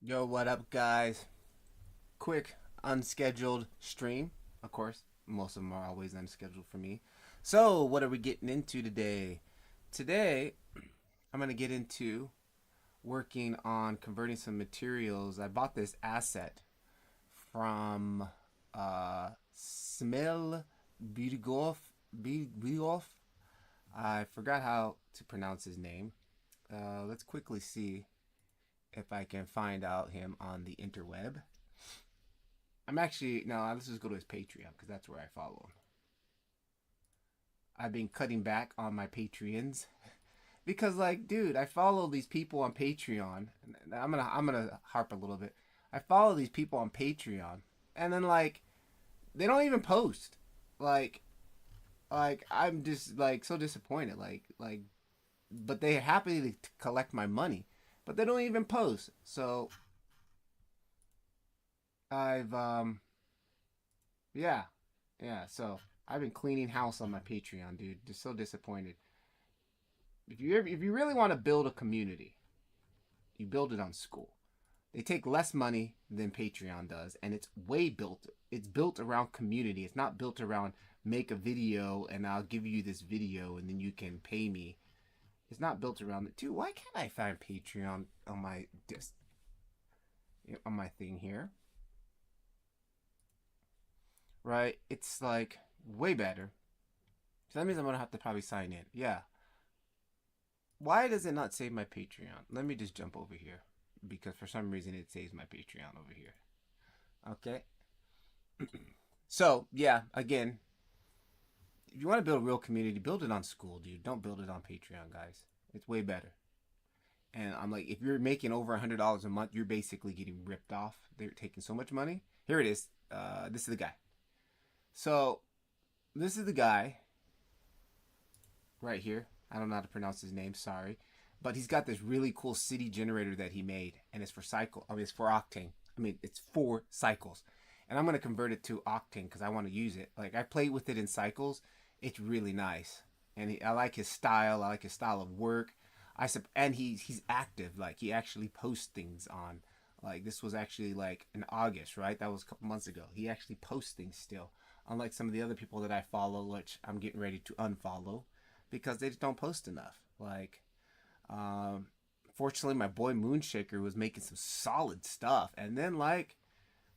Yo, what up, guys? Quick, unscheduled stream. Of course, most of them are always unscheduled for me. So, what are we getting into today? Today, I'm going to get into working on converting some materials. I bought this asset from Smil Bidgoff. Bidgoff. I forgot how to pronounce his name. Let's quickly see if I can find out him on the interweb. I'm actually no. Let's just go to his Patreon because that's where I follow him. I've been cutting back on my Patreons because, like, dude, I follow these people on Patreon. And I'm gonna harp a little bit. I follow these people on Patreon, and then like they don't even post. Like, I'm just like so disappointed. But they are happy to collect my money, but they don't even post. So I've yeah, yeah. So I've been cleaning house on my Patreon, dude. Just so disappointed. If you really want to build a community, you build it on Skool. They take less money than Patreon does, and it's way built. It's built around community. It's not built around make a video and I'll give you this video and then you can pay me. It's not built around it. Dude, why can't I find Patreon on my on my thing here? Right? It's like way better. So that means I'm gonna have to probably sign in. Yeah. Why does it not save my Patreon? Let me just jump over here because for some reason it saves my Patreon over here. Okay. So yeah, again, if you want to build a real community, build it on Skool, dude. Don't build it on Patreon, guys. It's way better. And I'm like, if you're making over $100 a month, you're basically getting ripped off. They're taking so much money. Here it is. This is the guy. So this is the guy right here. I don't know how to pronounce his name. Sorry, but he's got this really cool city generator that he made, and it's for cycle. I mean, it's for Octane. I mean, it's for cycles, and I'm gonna convert it to Octane because I want to use it. Like I played with it in cycles. It's really nice, and I like his style. I like his style of work. And he's active. Like he actually posts things on. Like this was actually like in August, right? That was a couple months ago. He actually posts things still. Unlike some of the other people that I follow, which I'm getting ready to unfollow because they just don't post enough. Um, Fortunately, my boy Moonshaker was making some solid stuff. And then, like,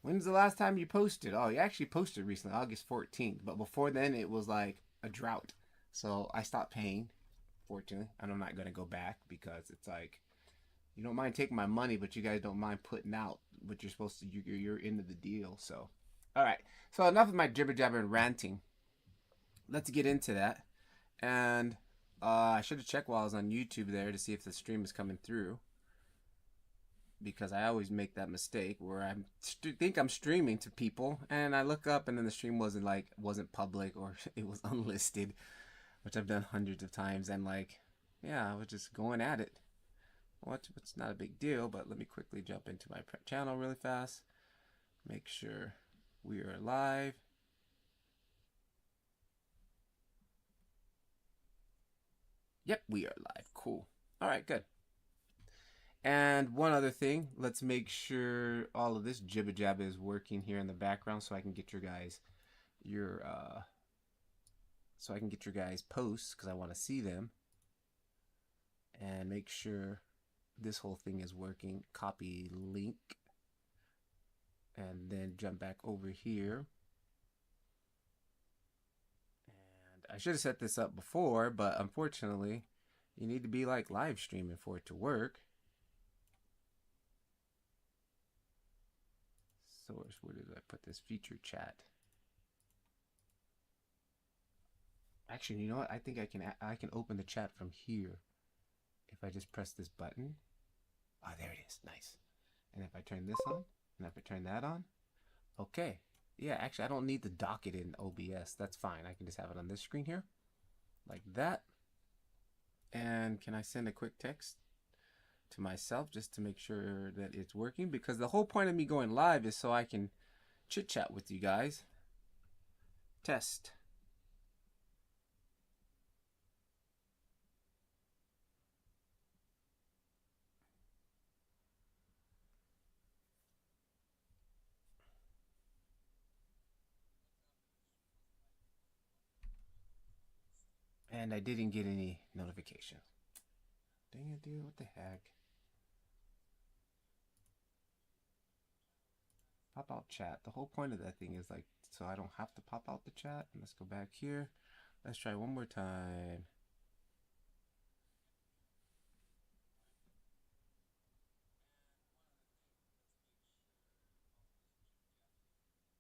when's the last time you posted? Oh, he actually posted recently, August 14th. But before then, it was like a drought. So I stopped paying, fortunately. And I'm not going to go back because it's like, you don't mind taking my money, but you guys don't mind putting out what you're supposed to. You're into the deal. So, all right. So enough of my jibber jabber and ranting. Let's get into that. And I should have checked while I was on YouTube there to see if the stream is coming through because I always make that mistake where think I'm streaming to people and I look up and then the stream wasn't public or it was unlisted, which I've done hundreds of times and like yeah, I was just going at it. What's not a big deal, but let me quickly jump into my channel really fast. Make sure we are live. Yep, we are live. Cool. All right, good. And one other thing, let's make sure all of this jibba jabba is working here in the background so I can get your posts because I want to see them and make sure this whole thing is working. Copy link and then jump back over here. And I should have set this up before, but unfortunately, you need to be like live streaming for it to work. Source, where did I put this feature chat? Actually, you know what? I think I can open the chat from here if I just press this button. Oh, there it is. Nice. And if I turn this on, and if I turn that on, okay. Yeah, actually, I don't need to dock it in OBS. That's fine. I can just have it on this screen here, like that. And can I send a quick text to myself just to make sure that it's working? Because the whole point of me going live is so I can chit chat with you guys. Test. And I didn't get any notifications. Dang it, dude. What the heck? Pop out chat. The whole point of that thing is like, so I don't have to pop out the chat. Let's go back here. Let's try one more time.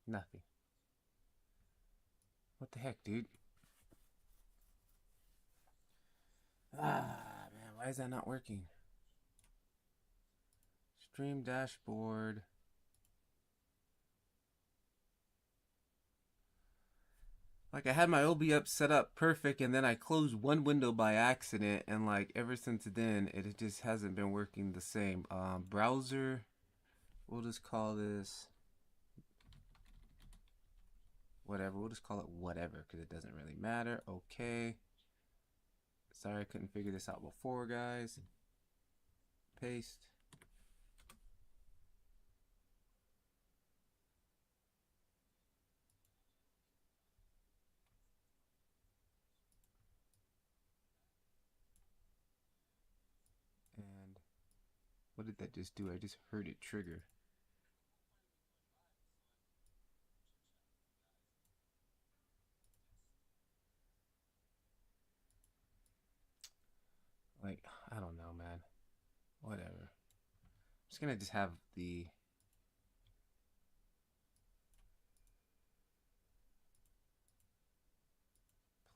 Nothing. What the heck, dude? Ah, man, why is that not working? Stream dashboard. Like I had my OB up set up perfect, and then I closed one window by accident, and like ever since then, it just hasn't been working the same. Browser, we'll just call this whatever. We'll just call it whatever because it doesn't really matter. Okay. Sorry I couldn't figure this out before, guys. Paste. And what did that just do? I just heard it trigger. Like, I don't know, man. Whatever. I'm just gonna just have the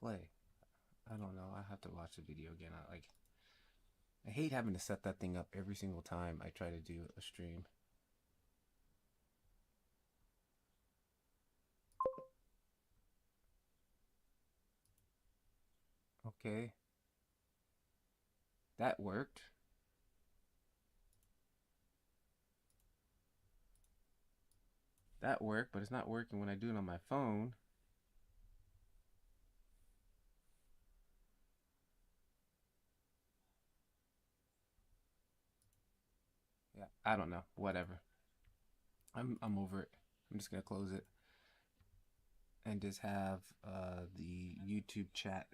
play. I don't know. I have to watch the video again. I hate having to set that thing up every single time I try to do a stream. Okay. That worked. That worked, but it's not working when I do it on my phone. Yeah, I don't know. Whatever. I'm over it. I'm just gonna close it and just have the YouTube chat.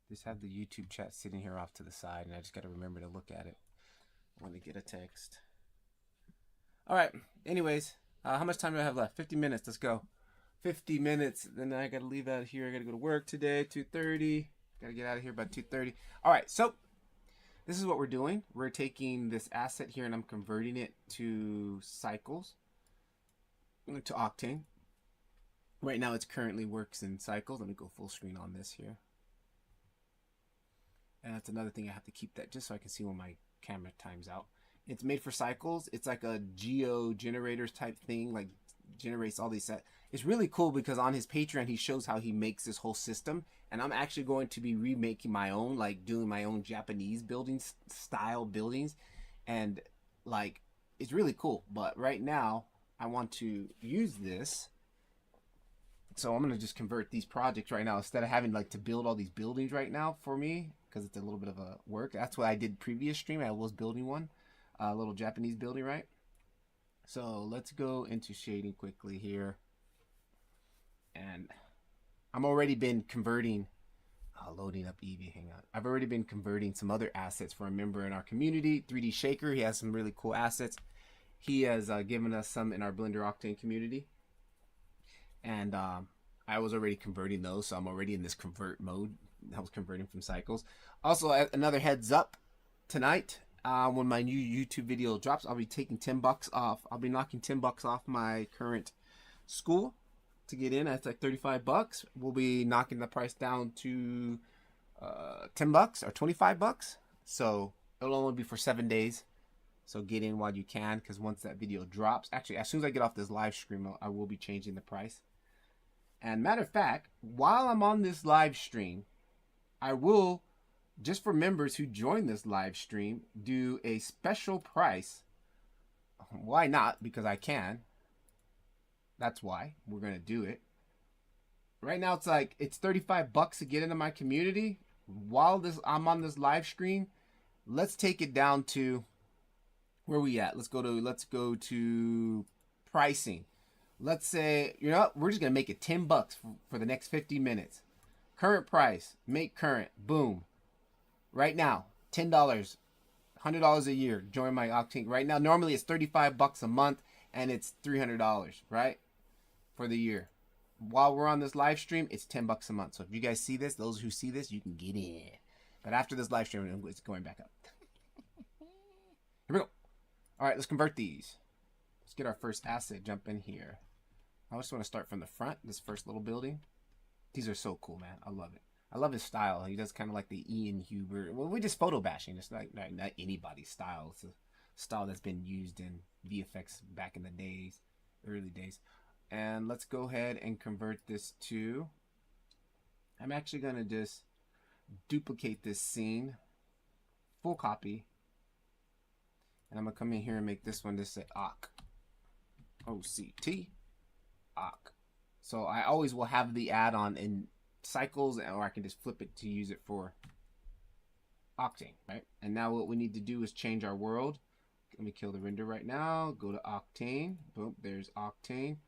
Just have the YouTube chat sitting here off to the side, and I just gotta remember to look at it when I get a text. All right. Anyways, how much time do I have left? 50 minutes. Let's go. 50 minutes. Then I gotta leave out here. I gotta go to work today. 2:30. Gotta get out of here by 2:30. All right. So this is what we're doing. We're taking this asset here and I'm converting it to cycles, to Octane. Right now, it's currently works in cycles. Let me go full screen on this here. And that's another thing I have to keep that just so I can see when my camera times out. It's made for cycles. It's like a geo generators type thing, like generates all these sets. It's really cool because on his Patreon, he shows how he makes this whole system. And I'm actually going to be remaking my own, like doing my own Japanese building style buildings. And like, it's really cool. But right now, I want to use this. So I'm going to just convert these projects right now instead of having like to build all these buildings right now for me because it's a little bit of a work. That's what I did previous stream. I was building one, a little Japanese building, right? So let's go into shading quickly here. And I'm already been converting, loading up Eevee, hang on. I've already been converting some other assets for a member in our community, 3D Shaker. He has some really cool assets. He has given us some in our Blender Octane community. And I was already converting those, so I'm already in this convert mode. I was converting from cycles. Also, another heads up, tonight, when my new YouTube video drops, I'll be taking $10 off. I'll be knocking $10 off my current Skool to get in. That's like $35. We'll be knocking the price down to $10 or $25. So it'll only be for 7 days. So get in while you can, because once that video drops, actually, as soon as I get off this live stream, I will be changing the price. And matter of fact, while I'm on this live stream, I will, just for members who join this live stream, do a special price. Why not? Because I can. That's why we're going to do it. Right now, it's $35 to get into my community. While I'm on this live stream, let's take it down to, where we at? Let's go to pricing. Let's say, you know what? We're just going to make it $10 for the next 50 minutes. Current price. Make current. Boom. Right now. $10. $100 a year. Join my Octane. Right now, normally it's $35 a month, and it's $300, right? For the year. While we're on this live stream, it's $10 a month. So if you guys see this, those who see this, you can get in. But after this live stream, it's going back up. Here we go. All right, let's convert these. Let's get our first asset. Jump in here. I just want to start from the front, this first little building. These are so cool, man. I love it. I love his style. He does kind of like the Ian Huber. Well, we're just photo bashing. It's like not anybody's style. It's a style that's been used in VFX back in the days, early days. And let's go ahead and convert this to, I'm actually going to just duplicate this scene, full copy. And I'm going to come in here and make this one just say OC. OCT. OC. So I always will have the add-on in cycles, or I can just flip it to use it for Octane, right? And now what we need to do is change our world. Let me kill the render right now. Go to Octane. Boom, there's Octane.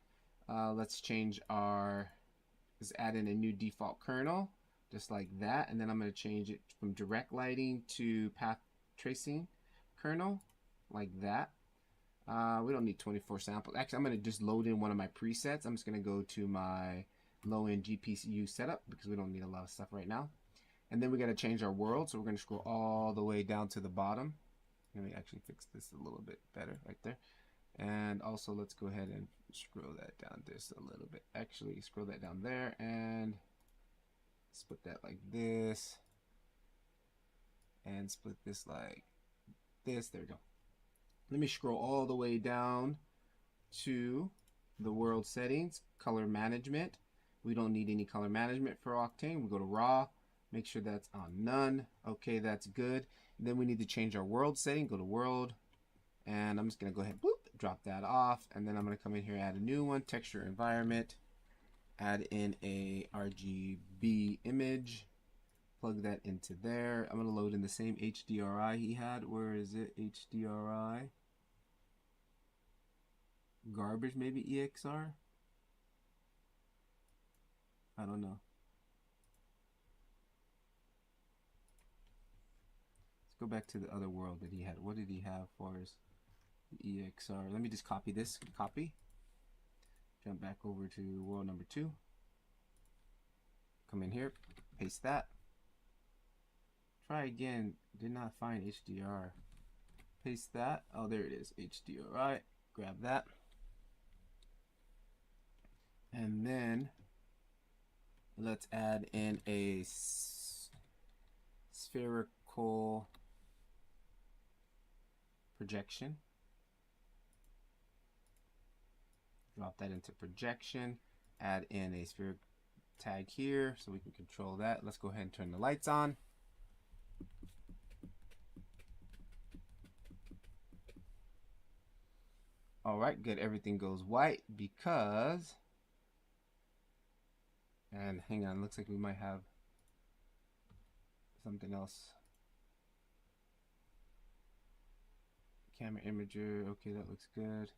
Let's change let's add in a new default kernel, just like that. And then I'm going to change it from direct lighting to path tracing kernel, like that. We don't need 24 samples. Actually, I'm going to just load in one of my presets. I'm just going to go to my low-end GPU setup because we don't need a lot of stuff right now. And then we got to change our world. So we're going to scroll all the way down to the bottom. Let me actually fix this a little bit better right there. And also let's go ahead and scroll that down just a little bit. Actually, scroll that down there and split that like this. And split this like this. There we go. Let me scroll all the way down to the world settings, color management. We don't need any color management for Octane. We go to raw, make sure that's on none. Okay, that's good. And then we need to change our world setting. Go to world, and I'm just gonna go ahead, boop, drop that off, and then I'm gonna come in here, add a new one, texture environment, add in a RGB image, plug that into there. I'm gonna load in the same HDRI he had. Where is it? HDRI. Garbage, maybe EXR. I don't know. Let's go back to the other world that he had. What did he have for his EXR? Let me just copy this. Copy. Jump back over to world number 2. Come in here. Paste that. Try again. Did not find HDR. Paste that. Oh, there it is. HDR. All right. Grab that. And then let's add in a spherical projection. Drop that into projection. Add in a sphere tag here so we can control that. Let's go ahead and turn the lights on. All right, good. Everything goes white because, and hang on, looks like we might have something else. Camera imager, okay, that looks good.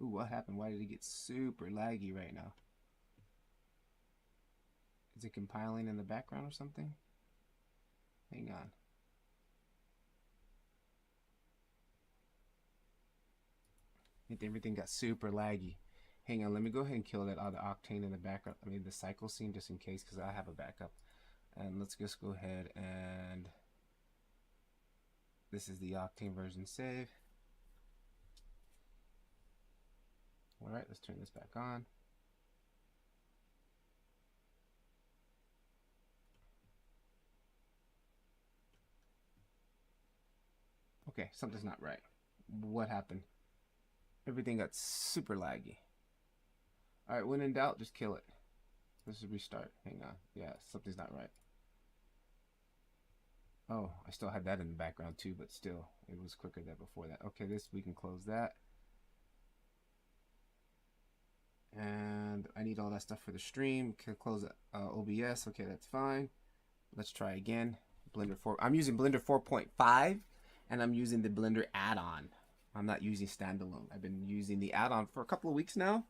Ooh, what happened? Why did it get super laggy right now? Is it compiling in the background or something? Hang on. I think everything got super laggy. Hang on, let me go ahead and kill that other Octane in the background. I mean the cycle scene, just in case, because I have a backup. And let's just go ahead and this is the Octane version save. All right, let's turn this back on. Okay, something's not right. What happened? Everything got super laggy. All right, when in doubt, just kill it. Let's restart. Hang on. Yeah, something's not right. Oh, I still had that in the background too, but still, it was quicker than before that. Okay, this, we can close that. And I need all that stuff for the stream. Can close OBS. Okay, that's fine. Let's try again. Blender 4. I'm using Blender 4.5, and I'm using the Blender add-on. I'm not using standalone. I've been using the add-on for a couple of weeks now.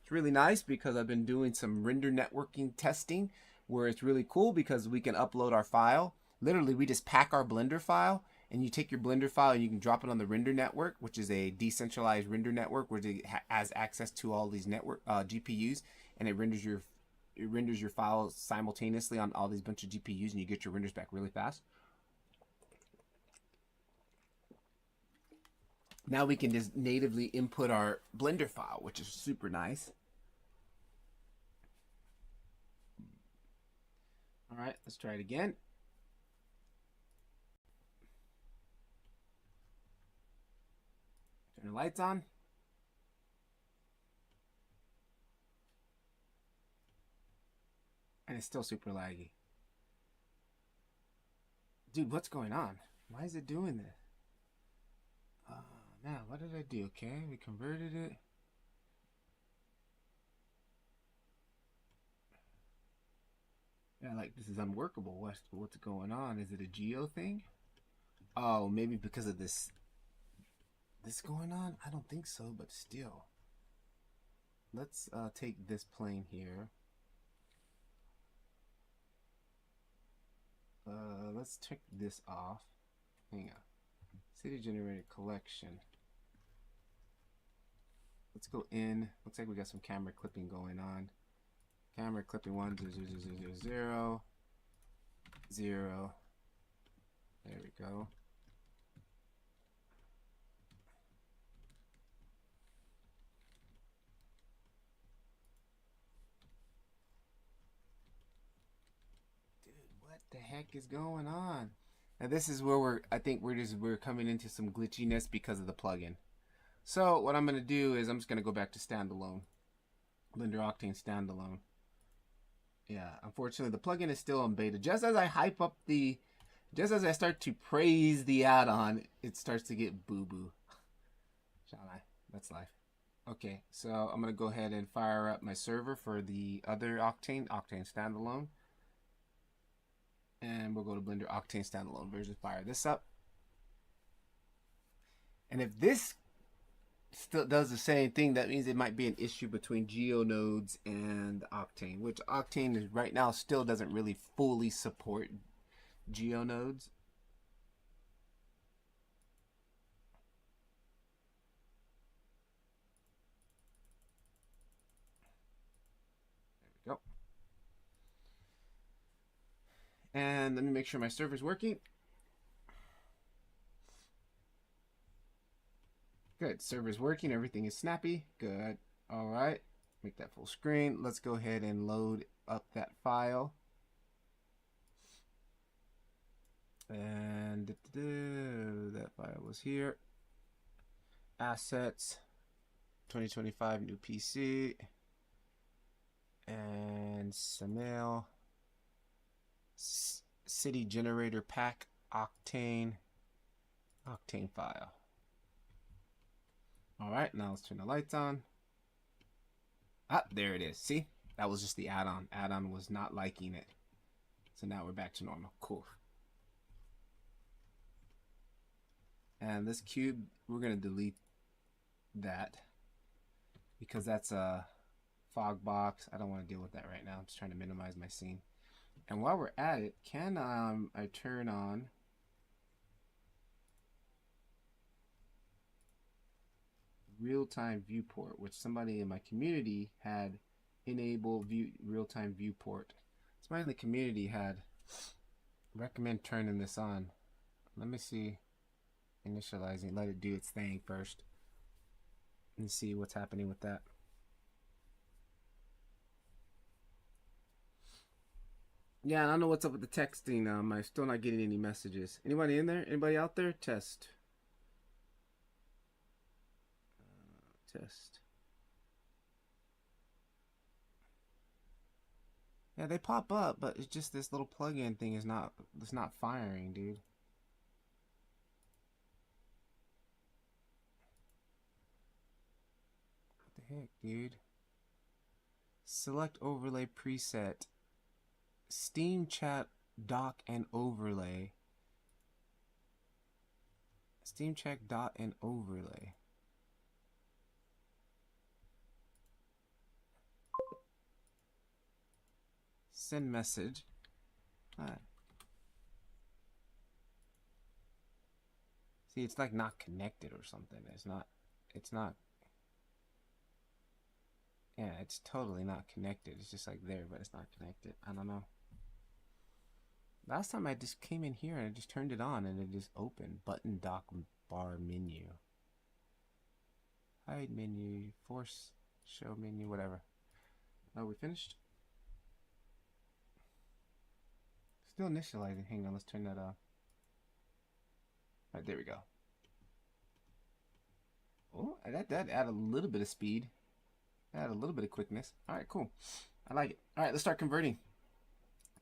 It's really nice because I've been doing some render networking testing where it's really cool because we can upload our file. Literally, we just pack our Blender file, and you take your Blender file and you can drop it on the render network, which is a decentralized render network where it has access to all these network GPUs, and it renders your files simultaneously on all these bunch of GPUs, and you get your renders back really fast. Now we can just natively input our Blender file, which is super nice. All right, let's try it again. Turn the lights on. And it's still super laggy. Dude, what's going on? Why is it doing this? Now, what did I do? Okay, we converted it. Yeah, like this is unworkable. What's going on? Is it a geo thing? Oh, maybe because of this going on? I don't think so, but still. Let's take this plane here. Let's check this off. Hang on. City generated collection. Let's go in. Looks like we got some camera clipping going on. Camera clipping 1 0 0 0 0 0. There we go. Dude, what the heck is going on? Now this is where I think we're coming into some glitchiness because of the plugin. So what I'm gonna do is I'm just gonna go back to standalone. Blender Octane standalone. Yeah, unfortunately the plugin is still in beta. Just as I start to praise the add-on, it starts to get boo-boo. Shall I? That's life. Okay, so I'm gonna go ahead and fire up my server for the other Octane standalone. And we'll go to Blender Octane standalone version, fire this up. And if this still does the same thing, that means it might be an issue between GeoNodes and Octane, which Octane is right now still doesn't really fully support GeoNodes. There we go. And let me make sure my server's working. Good, server's working, everything is snappy. Good. All right, make that full screen. Let's go ahead and load up that file. And that file was here. Assets, 2025 new PC. And Samail. City generator pack Octane file. All right, now let's turn the lights on. Ah, there it is. See, that was just the add-on. Add-on was not liking it. So now we're back to normal. Cool. And this cube, we're going to delete that because that's a fog box. I don't want to deal with that right now. I'm just trying to minimize my scene. And while we're at it, can I turn on real-time viewport, which somebody in my community had enabled real-time viewport. Somebody in the community had recommend turning this on. Let me see. Initializing, let it do its thing first and see what's happening with that. Yeah, I don't know what's up with the texting. I'm still not getting any messages. Anybody in there? Anybody out there? Test. Test. Yeah, they pop up, but it's just this little plugin thing is not firing, dude. What the heck, dude? Select overlay preset. Steam chat dock and overlay. Steam check dot and overlay. Send message. See, it's like not connected or something. It's not, yeah, it's totally not connected. It's just like there, but it's not connected. I don't know. Last time I just came in here and I just turned it on and it just opened. Button dock bar menu. Hide menu, force show menu, whatever. Oh, we finished? Still initializing. Hang on, let's turn that off. Alright, there we go. Oh, that add a little bit of speed. Add a little bit of quickness. Alright, cool. I like it. Alright, let's start converting.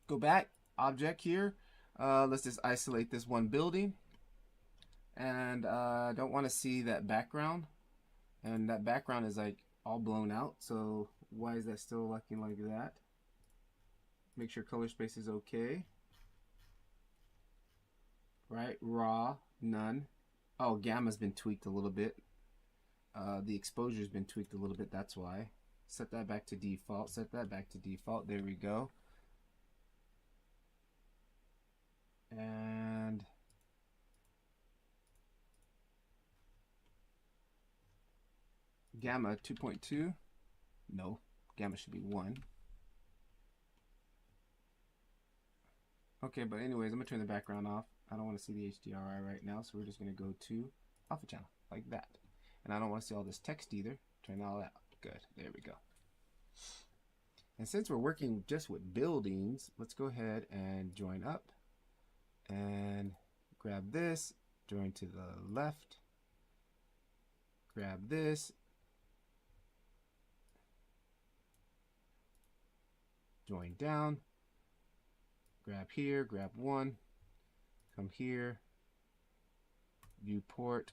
Go back, object here. Let's just isolate this one building. And I don't want to see that background. And that background is like all blown out. So why is that still looking like that? Make sure color space is okay. Right, raw, none. Oh, gamma's been tweaked a little bit. The exposure's been tweaked a little bit, that's why. Set that back to default, set that back to default, there we go. And gamma 2.2. No, gamma should be 1. Okay, but anyways, I'm gonna turn the background off. I don't want to see the HDRI right now, so we're just gonna go to alpha channel like that. And I don't want to see all this text either. Turn all that. Good. There we go. And since we're working just with buildings, let's go ahead and join up and grab this, join to the left, grab this, join down, grab here, grab one, come here, viewport,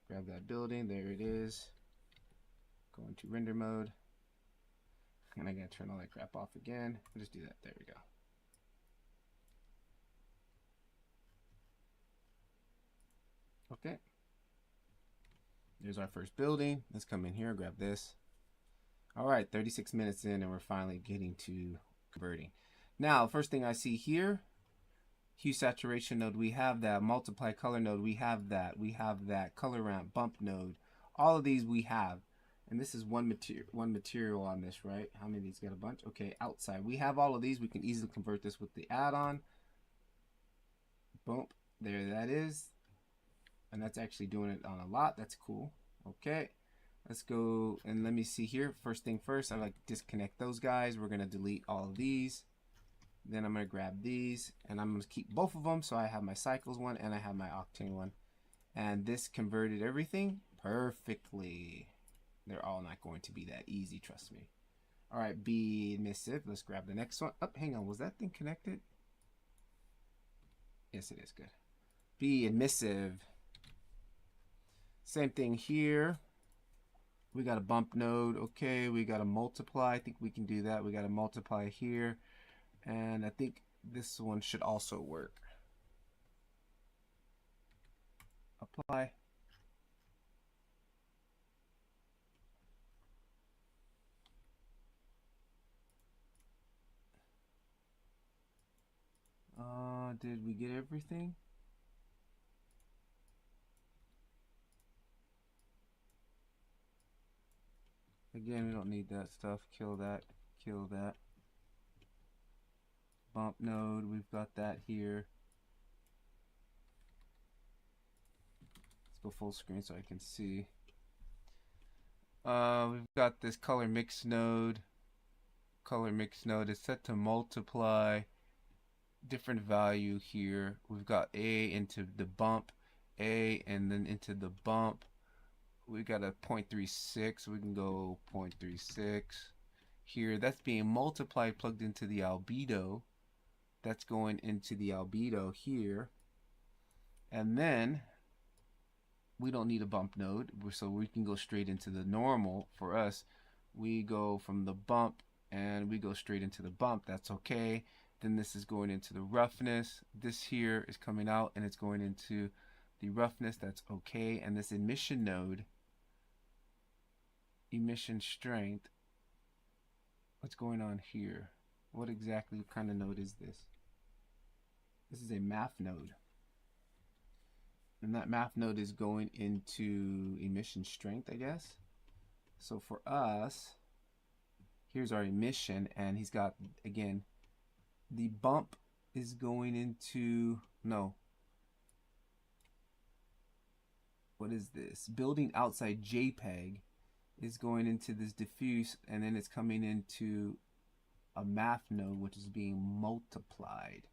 grab that building, there it is, go into render mode, and I gotta turn all that crap off again. I'll just do that, there we go. Okay, there's our first building. Let's come in here, grab this. All right, 36 minutes in and we're finally getting to converting. Now, first thing I see here, hue saturation node, we have that. Multiply color node, we have that. We have that color ramp bump node. All of these we have. And this is one material on this, right? How many of these? Got a bunch? Okay, outside. We have all of these. We can easily convert this with the add-on. Boom, there that is. And that's actually doing it on a lot. That's cool. Okay, let's go and let me see here. First thing first, I like to disconnect those guys. We're gonna delete all of these. Then I'm gonna grab these and I'm gonna keep both of them. So I have my cycles one and I have my octane one. And this converted everything perfectly. They're all not going to be that easy, trust me. All right, be emissive. Let's grab the next one. Oh, hang on, was that thing connected? Yes, it is, good. Be emissive. Same thing here. We got a bump node. Okay, we got a multiply. I think we can do that. We got a multiply here. And I think this one should also work. Apply. Did we get everything? Again, we don't need that stuff. Kill that. Kill that. Bump node, we've got that here. Let's go full screen so I can see. We've got this color mix node. Color mix node is set to multiply. Different value here. We've got A into the bump, A and then into the bump. We got a 0.36. We can go 0.36 here. That's being multiplied, plugged into the albedo. That's going into the albedo here. And then we don't need a bump node, so we can go straight into the normal. For us, we go from the bump and we go straight into the bump. That's okay. Then this is going into the roughness. This here is coming out and it's going into the roughness. That's okay. And this emission node, emission strength, what's going on here? What exactly kind of node is this? This is a math node. And that math node is going into emission strength, I guess. So for us, here's our emission, and he's got, again, the bump is going into, no. What is this? Building outside JPEG is going into this diffuse, and then it's coming into a math node, which is being multiplied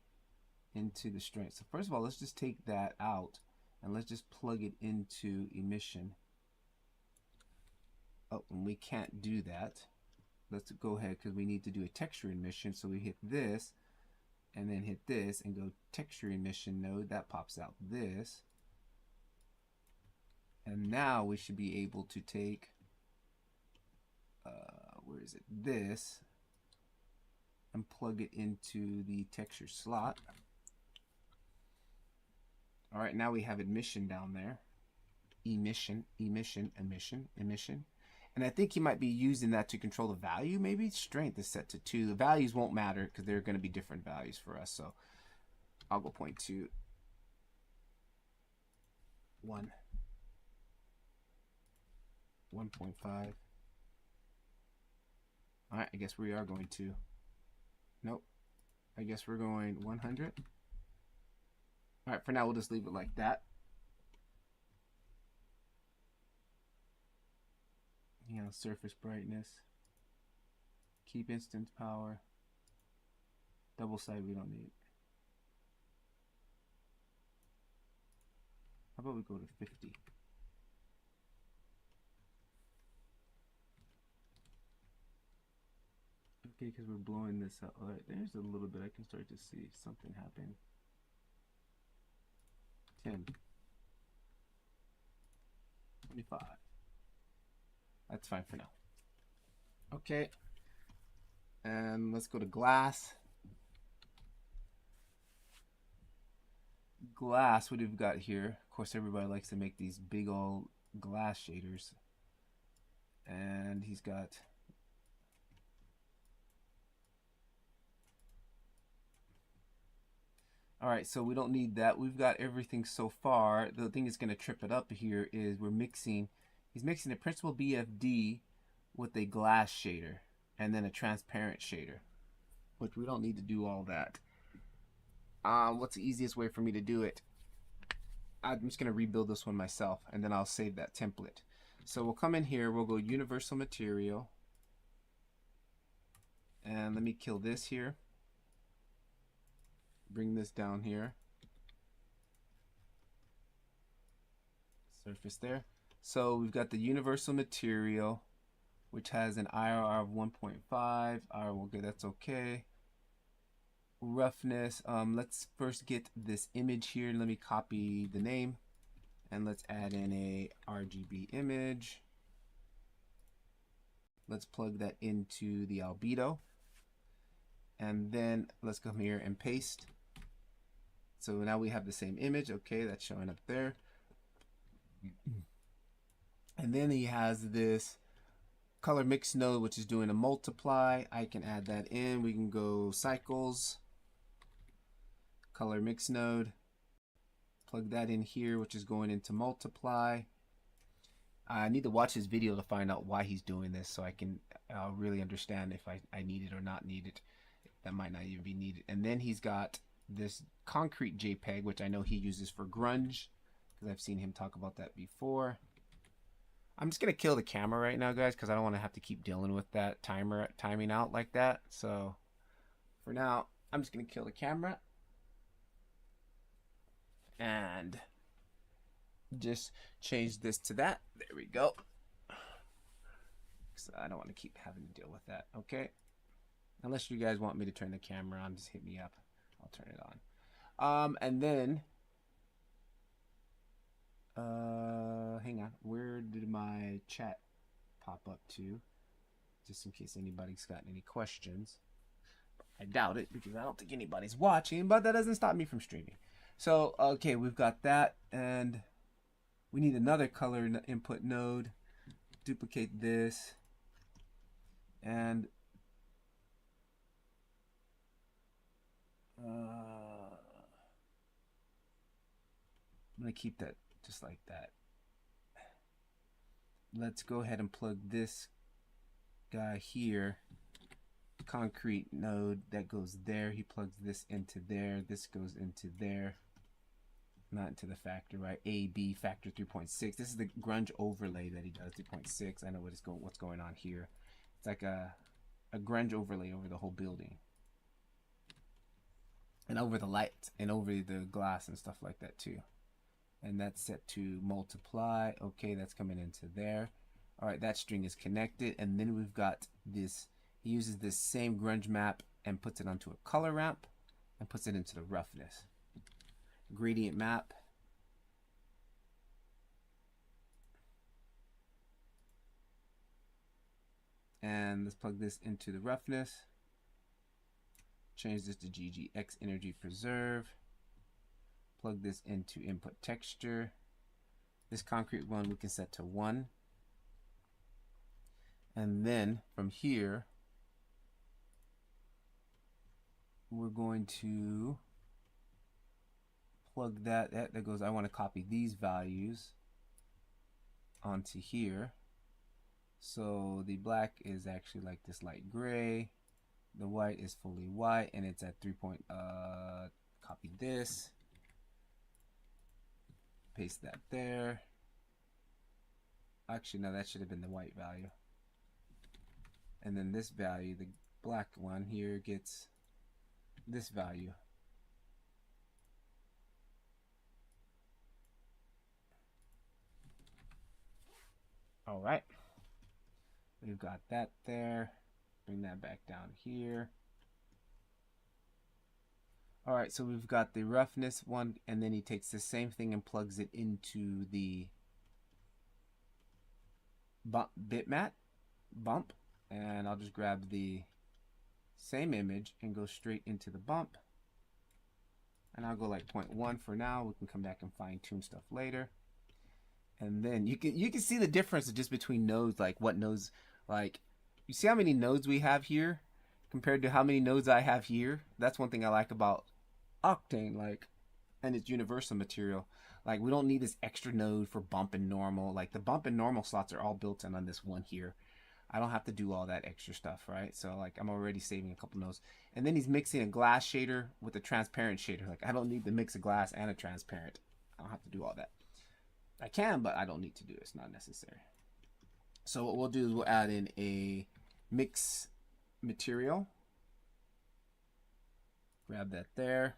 into the strength. So first of all, let's just take that out, and let's just plug it into emission. Oh, and we can't do that. Let's go ahead because we need to do a texture emission. So we hit this and then hit this and go texture emission node. That pops out this. And now we should be able to take, where is it? This, and plug it into the texture slot. All right, now we have emission down there. Emission, emission, emission, emission. And I think he might be using that to control the value. Maybe strength is set to 2. The values won't matter because they're going to be different values for us. So I'll go 0.2, 1, 1.5. All right, I guess we are going to. Nope. I guess we're going 100. All right, for now, we'll just leave it like that. You know, surface brightness. Keep instance power. Double side we don't need. How about we go to 50? Okay, because we're blowing this out. All right, there's a little bit I can start to see something happen. 10. 25. That's fine for now. Okay. And let's go to glass. Glass, what have we got here? Of course, everybody likes to make these big old glass shaders. And he's got... All right, so we don't need that. We've got everything so far. The thing that's going to trip it up here is we're mixing... He's mixing a principal BFD with a glass shader and then a transparent shader, which we don't need to do all that. What's the easiest way for me to do it? I'm just going to rebuild this one myself, and then I'll save that template. So we'll come in here, we'll go universal material, and let me kill this here. Bring this down here. Surface there. So we've got the universal material, which has an IRR of 1.5. Okay, that's okay. Roughness. Let's first get this image here. Let me copy the name, and let's add in a RGB image. Let's plug that into the albedo, and then let's come here and paste. So now we have the same image. Okay, that's showing up there. And then he has this color mix node, which is doing a multiply. I can add that in. We can go cycles, color mix node, plug that in here, which is going into multiply. I need to watch his video to find out why he's doing this so I can really understand if I need it or not need it. That might not even be needed. And then he's got this concrete JPEG, which I know he uses for grunge because I've seen him talk about that before. I'm just going to kill the camera right now, guys, because I don't want to have to keep dealing with that timing out like that. So for now, I'm just going to kill the camera and just change this to that. There we go. So I don't want to keep having to deal with that. Okay. Unless you guys want me to turn the camera on, just hit me up. I'll turn it on. And then... hang on, where did my chat pop up to? Just in case anybody's got any questions. I doubt it because I don't think anybody's watching, but that doesn't stop me from streaming. So, okay, we've got that, and we need another color input node. Duplicate this, and I'm gonna keep that just like that. Let's go ahead and plug this guy here. Concrete node that goes there. He plugs this into there. This goes into there. Not into the factor, right? A, B, factor 3.6. This is the grunge overlay that he does, 3.6. I know what's going on here. It's like a grunge overlay over the whole building. And over the lights and over the glass and stuff like that too. And that's set to multiply. Okay, that's coming into there. All right, that string is connected. And then we've got this. He uses this same grunge map and puts it onto a color ramp and puts it into the roughness. Gradient map. And let's plug this into the roughness. Change this to GGX energy preserve. Plug this into input texture. This concrete one we can set to 1. And then from here, we're going to plug that goes, I want to copy these values onto here. So the black is actually like this light gray. The white is fully white, and it's at 3. Copy this. Paste that there. Actually, no, that should have been the white value. And then this value, the black one here, gets this value. All right. We've got that there. Bring that back down here. All right, so we've got the roughness one, and then he takes the same thing and plugs it into the bitmap bump, and I'll just grab the same image and go straight into the bump, and I'll go like 0.1 for now. We can come back and fine tune stuff later. And then you can see the difference just between nodes, like what nodes, like you see how many nodes we have here compared to how many nodes I have here. That's one thing I like about Octane, like, and its universal material. Like, we don't need this extra node for bump and normal. Like, the bump and normal slots are all built in on this one here. I don't have to do all that extra stuff, right? So, like, I'm already saving a couple nodes. And then he's mixing a glass shader with a transparent shader. Like, I don't need to mix a glass and a transparent. I don't have to do all that. I can, but I don't need to do it. It's not necessary. So what we'll do is we'll add in a mix material. Grab that there.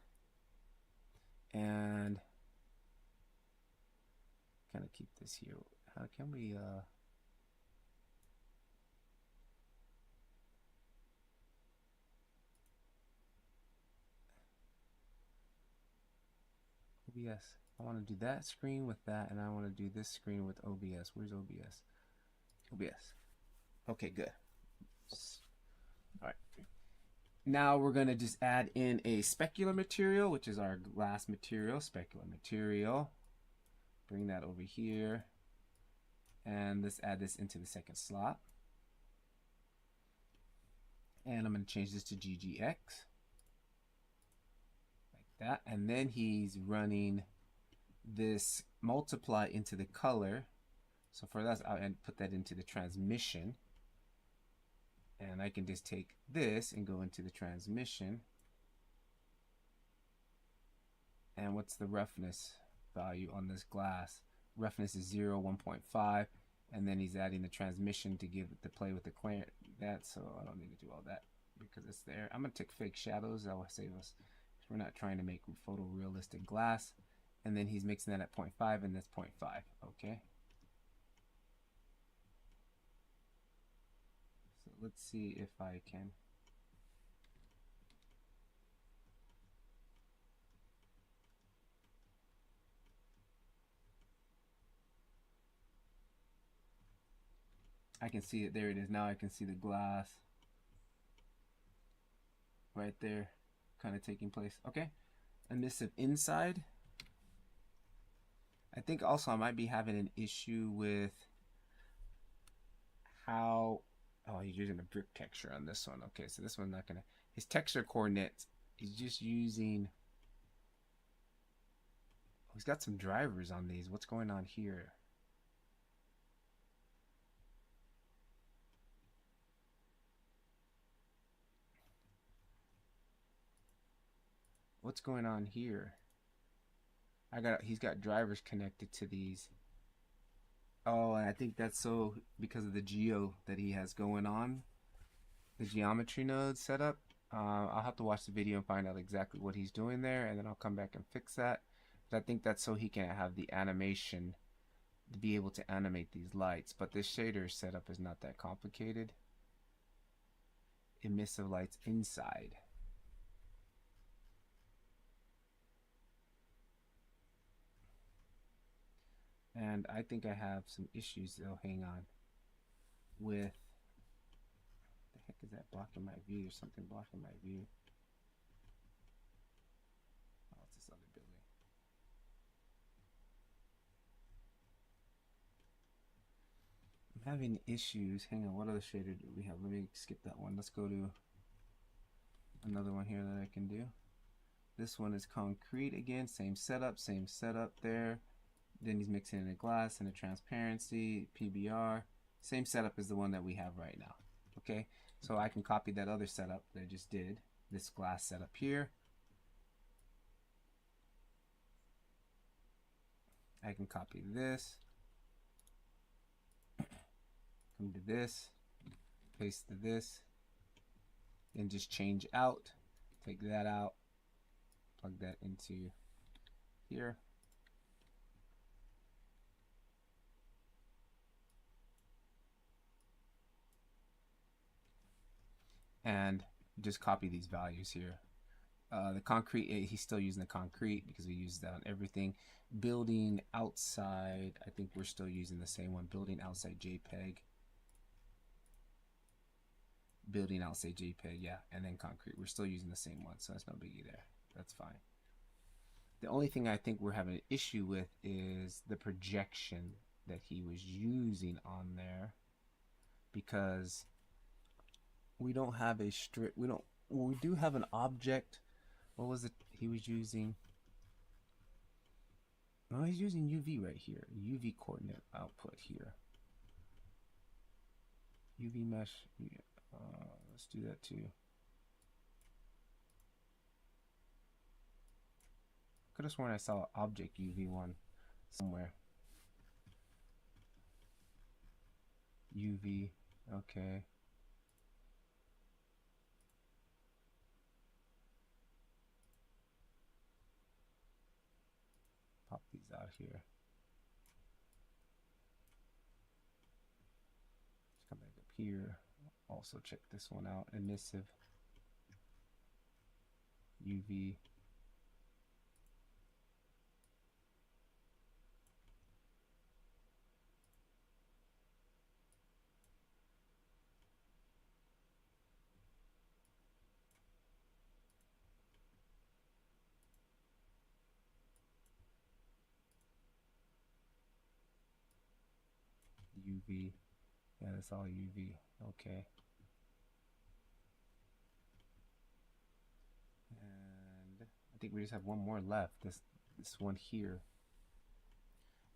And kind of keep this here. How can we OBS. I want to do that screen with that, and I want to do this screen with OBS. Where's OBS? OBS. Okay, good. All right. Now we're going to just add in a specular material, which is our glass material, specular material. Bring that over here. And let's add this into the second slot. And I'm going to change this to GGX. Like that. And then he's running this multiply into the color. So for that, I'll put that into the transmission. And I can just take this and go into the transmission. And what's the roughness value on this glass? Roughness is 0, 1.5. And then he's adding the transmission to give it to play with the clear that. So I don't need to do all that because it's there. I'm going to take fake shadows. That will save us. We're not trying to make photorealistic glass. And then he's mixing that at 0.5, and that's 0.5. Okay. So let's see if I can. I can see it. There it is. Now I can see the glass. right there kind of taking place. Okay, emissive inside. I think also I might be having an issue with how, oh, he's using a brick texture on this one. Okay, so this one's not gonna, his texture coordinates, he's just using, oh, he's got some drivers on these. What's going on here? What's going on here? He's got drivers connected to these. Oh, and I think that's so because of the geo that he has going on, the geometry node setup. I'll have to watch the video and find out exactly what he's doing there, and then I'll come back and fix that. But I think that's so he can have the animation to be able to animate these lights. But this shader setup is not that complicated. Emissive lights inside. And I think I have some issues though, hang on, with, the heck is that blocking my view? There's something blocking my view. Oh, it's this other building. I'm having issues. Hang on, what other shader do we have? Let me skip that one. Let's go to another one here that I can do. This one is concrete again, same setup there. Then he's mixing in a glass and a transparency, PBR. Same setup as the one that we have right now. Okay, so I can copy that other setup that I just did, this glass setup here. I can copy this, come to this, paste to this, then just change out, take that out, plug that into here. And just copy these values here. The concrete, he's still using the concrete because we use that on everything. Building outside, I think we're still using the same one. Building outside JPEG. Building outside JPEG, yeah, and then concrete. We're still using the same one, so that's no biggie there. That's fine. The only thing I think we're having an issue with is the projection that he was using on there, because we don't have a strip. Well, we do have an object. What was it he was using? No, he's using UV right here. UV coordinate output here. UV mesh. Let's do that too. Could have sworn I saw object UV one somewhere. UV. Okay. Pop these out here. Let's come back up here. Also check this one out. Emissive. UV. UV. Yeah, that's all UV. Okay. And I think we just have one more left. This one here,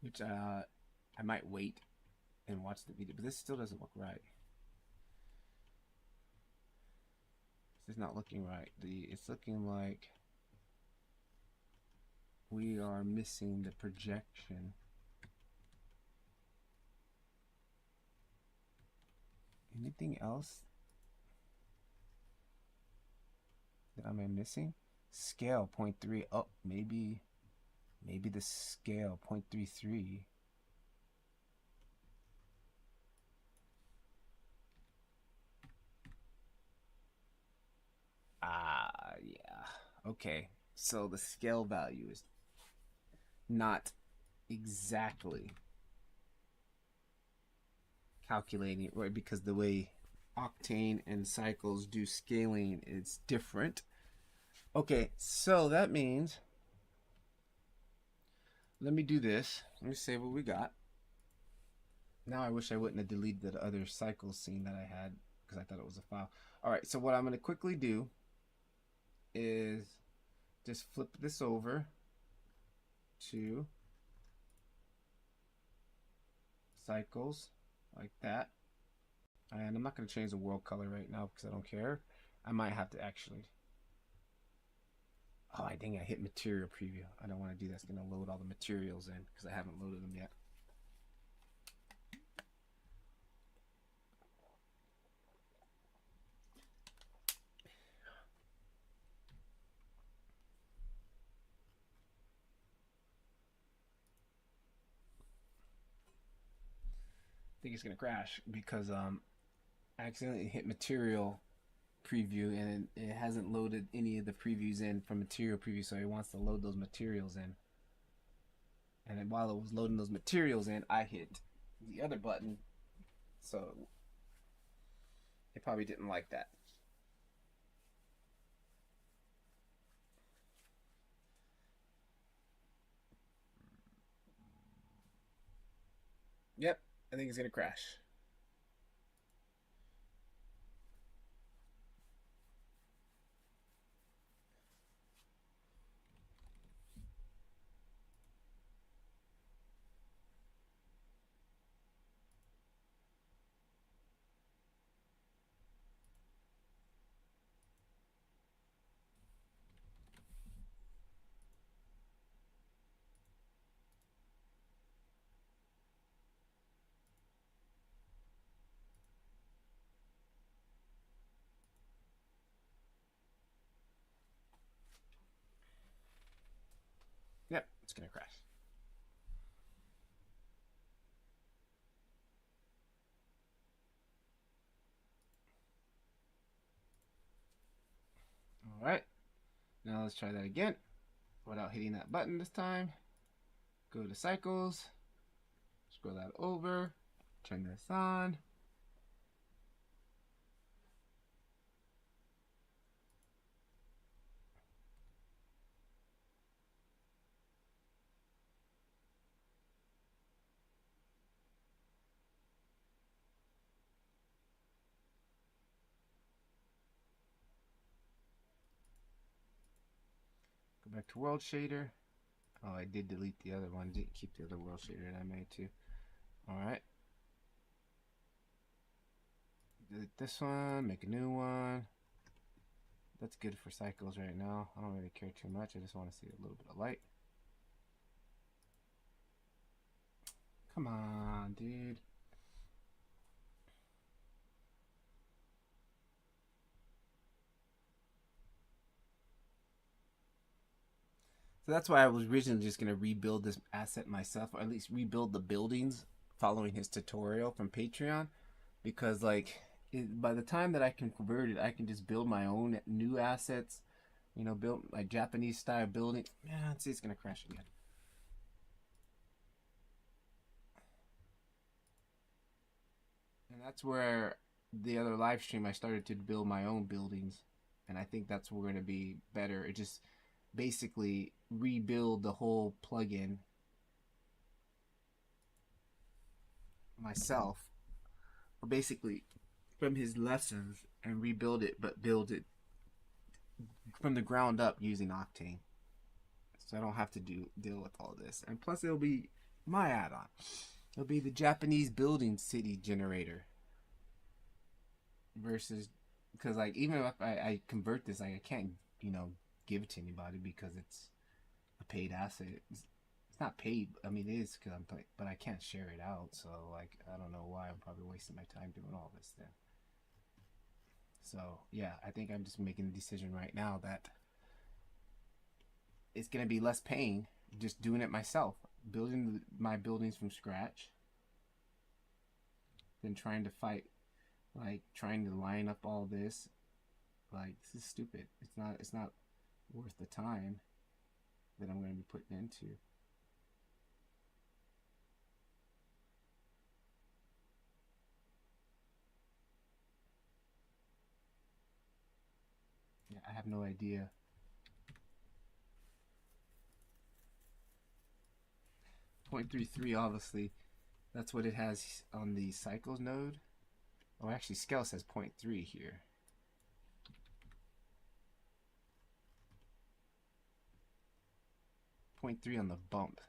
which I might wait and watch the video, but this still doesn't look right. This is not looking right. It's looking like we are missing the projection. Anything else that am I missing? Scale 0.3. Oh, maybe the scale 0.33. Yeah. Okay. So the scale value is not exactly calculating it right, because the way Octane and Cycles do scaling, it's different. Okay, so that means, let me do this. Let me save what we got. Now I wish I wouldn't have deleted the other Cycles scene that I had because I thought it was a file. All right, so what I'm going to quickly do is just flip this over to Cycles like that. And I'm not going to change the world color right now because I don't care. I might have to actually. Oh, I think I hit material preview. I don't want to do that. It's going to load all the materials in because I haven't loaded them yet. I think it's going to crash because I accidentally hit material preview and it hasn't loaded any of the previews in from material preview, so it wants to load those materials in. And then while it was loading those materials in, I hit the other button, so it probably didn't like that. Yep, I think it's gonna crash. Yep, it's gonna crash. All right, now let's try that again without hitting that button this time. Go to Cycles, scroll that over, turn this on. Go back to World Shader. Oh, I did delete the other one. Didn't keep the other World Shader that I made too. All right. Delete this one, make a new one. That's good for Cycles right now. I don't really care too much. I just want to see a little bit of light. Come on, dude. So that's why I was originally just going to rebuild this asset myself, or at least rebuild the buildings following his tutorial from Patreon. Because, like, by the time that I can convert it, I can just build my own new assets. You know, build my Japanese style building. Yeah, let's see, it's going to crash again. And that's where the other live stream I started to build my own buildings. And I think that's where we're going to be better. It just basically rebuild the whole plugin myself, or basically from his lessons, and rebuild it, but build it from the ground up using Octane, so I don't have to deal with all this. And plus, it'll be my add-on. It'll be the Japanese building city generator versus, because like even if I convert this, like I can't give it to anybody because it's a paid asset. It's not paid. I mean, it is because I'm playing, but I can't share it out. So like, I don't know why I'm probably wasting my time doing all this then. So yeah, I think I'm just making the decision right now that it's gonna be less paying just doing it myself, building my buildings from scratch, than trying to fight, like trying to line up all this. Like, this is stupid. It's not worth the time that I'm going to be putting into. I have no idea. .33, obviously. That's what it has on the cycles node. Oh, actually, Scale says 0.3 here. .3 on the bump.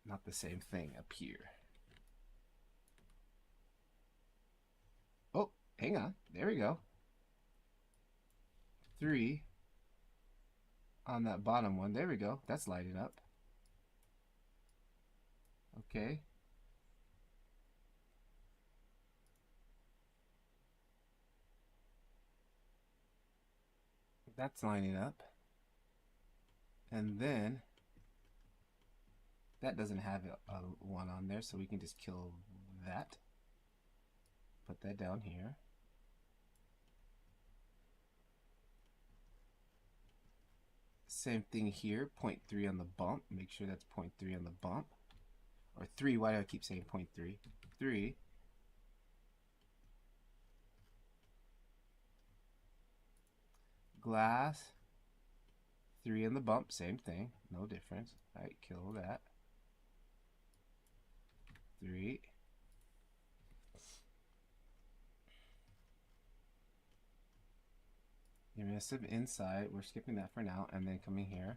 Not the same thing up here. Oh, hang on. There we go. 3 on that bottom one. There we go. That's lighting up. Okay. That's lining up. And then that doesn't have a one on there, so we can just kill that. Put that down here. Same thing here, 0.3 on the bump. Make sure that's 0.3 on the bump. Or 3, why do I keep saying 0.3? 3. Glass. 3 on the bump, same thing, no difference. Alright, kill that. 3. Emissive inside, we're skipping that for now, and then coming here,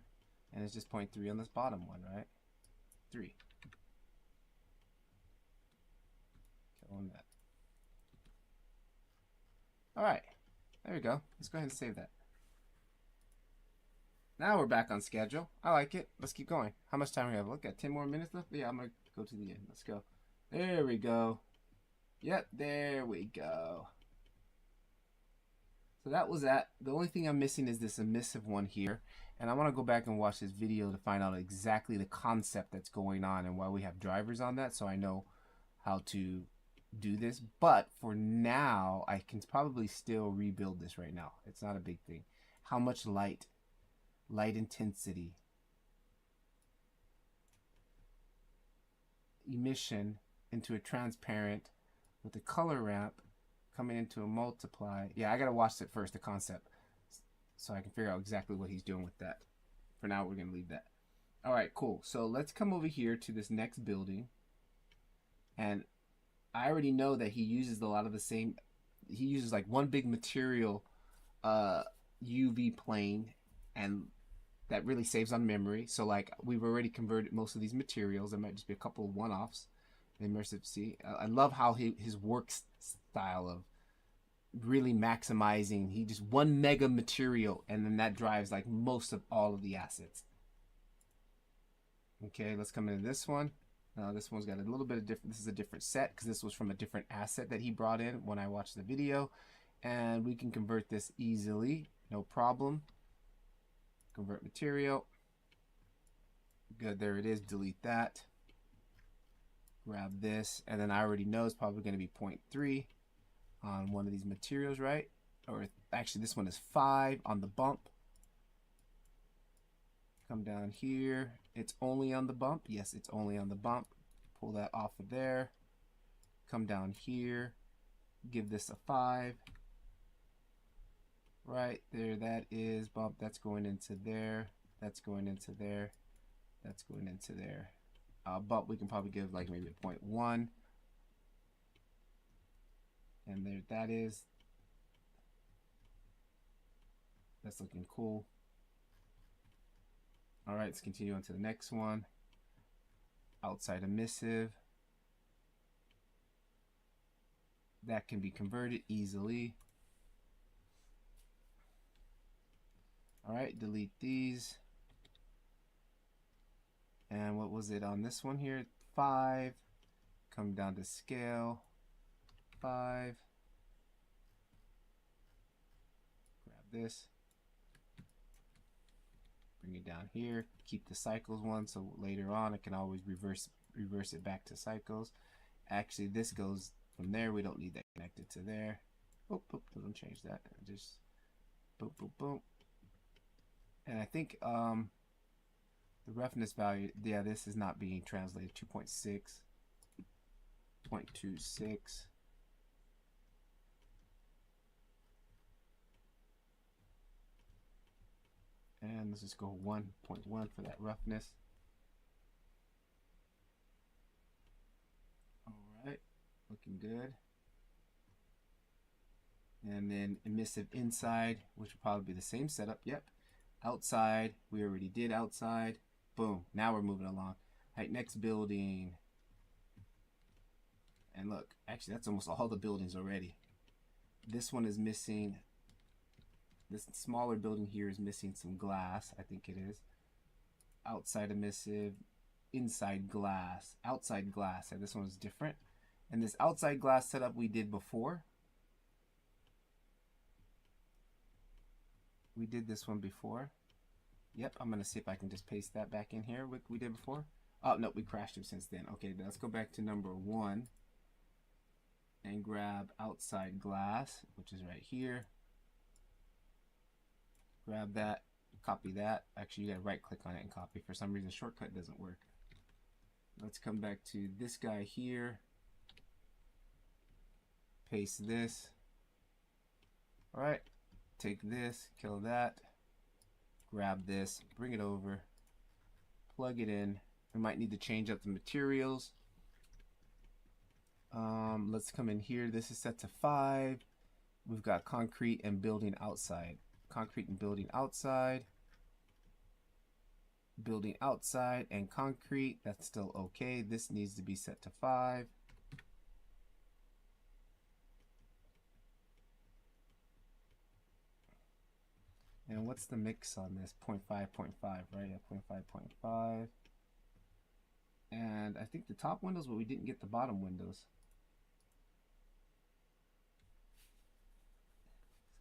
and it's just 0.3 on this bottom one, right? 3. Killing that. Alright, there we go. Let's go ahead and save that. Now we're back on schedule. I like it. Let's keep going. How much time we have? Look at 10 more minutes left. Yeah, I'm going to go to the end. Let's go. There we go. Yep, there we go. So that was that. The only thing I'm missing is this emissive one here. And I want to go back and watch this video to find out exactly the concept that's going on and why we have drivers on that, so I know how to do this. But for now, I can probably still rebuild this right now. It's not a big thing. How much light intensity, emission into a transparent with a color ramp coming into a multiply. Yeah, I gotta watch it first, the concept, so I can figure out exactly what he's doing with that. For now, we're gonna leave that. All right, cool. So let's come over here to this next building, and I already know that he uses a lot of the same. He uses like one big material UV plane, and that really saves on memory. So like we've already converted most of these materials. There might just be a couple of one-offs. Immersive C. I love how his work style of really maximizing. He just one mega material, and then that drives like most of all of the assets. Okay, let's come into this one. Now this one's got a little bit of different. This is a different set because this was from a different asset that he brought in when I watched the video, and we can convert this easily, no problem. Convert material. Good, there it is. Delete that. Grab this, and then I already know it's probably going to be 0.3 on one of these materials, right? Or actually, this one is 5 on the bump. Come down here. It's only on the bump. Yes, it's only on the bump. Pull that off of there. Come down here. Give this a 5. Right there, that is bump. That's going into there. That's going into there. That's going into there. Bump we can probably give like maybe a 0.1. And there that is. That's looking cool. All right, let's continue on to the next one. Outside emissive. That can be converted easily. All right, delete these. And what was it on this one here? 5. Come down to scale. 5. Grab this. Bring it down here. Keep the cycles one, so later on I can always reverse it back to cycles. Actually, this goes from there. We don't need that connected to there. Oh, don't change that. Just boom, boom, boom. And I think the roughness value, yeah, this is not being translated. 2.6, 0.26. 1. Let's just go 1.1 for that roughness. Alright, looking good. And then emissive inside, which will probably be the same setup. Yep. Outside, we already did outside. Boom, now we're moving along. Alright, next building. And look, actually that's almost all the buildings already. This one is missing, this smaller building here is missing some glass, I think it is. Outside emissive, inside glass, outside glass. And this one is different. And this outside glass setup we did before. We did this one before. Yep, I'm gonna see if I can just paste that back in here, what we did before. Oh, no, we crashed it since then. Okay, let's go back to number 1 and grab outside glass, which is right here. Grab that, copy that. Actually, you gotta right click on it and copy. For some reason, shortcut doesn't work. Let's come back to this guy here. Paste this. All right, take this, kill that. Grab this, bring it over, plug it in. We might need to change up the materials. Let's come in here. This is set to 5. We've got concrete and building outside. Concrete and building outside. Building outside and concrete. That's still okay. This needs to be set to 5. And what's the mix on this? 0.5, 0.5, right? Yeah, 0.5, 0.5. And I think the top windows, but we didn't get the bottom windows.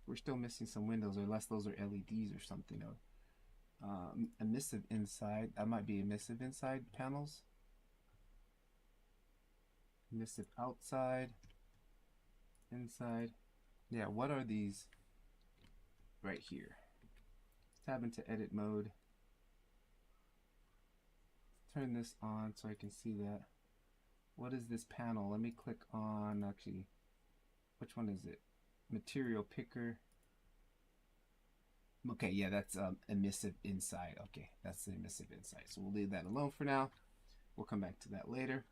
We're still missing some windows, unless those are LEDs or something. Emissive inside. That might be emissive inside panels. Emissive outside. Inside. Yeah, what are these right here? Tab into edit mode. Turn this on so I can see that. What is this panel? Let me click on, actually, which one is it? Material picker. Okay, yeah, that's emissive inside. Okay, that's the emissive inside. So we'll leave that alone for now. We'll come back to that later.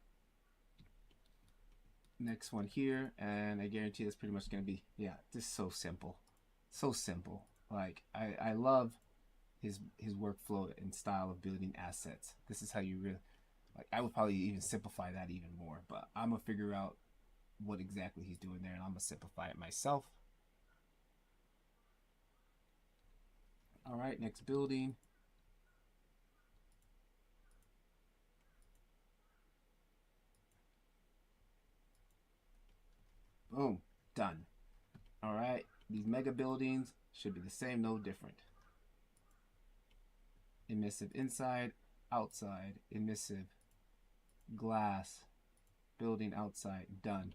Next one here, and I guarantee it's pretty much going to be, yeah, this is so simple. So simple. Like, I love his workflow and style of building assets. This is how you really, like, I would probably even simplify that even more, but I'm going to figure out what exactly he's doing there, and I'm going to simplify it myself. All right, next building. Boom, done. All right, these mega buildings should be the same, no different. Emissive inside, outside, emissive glass, building outside, done.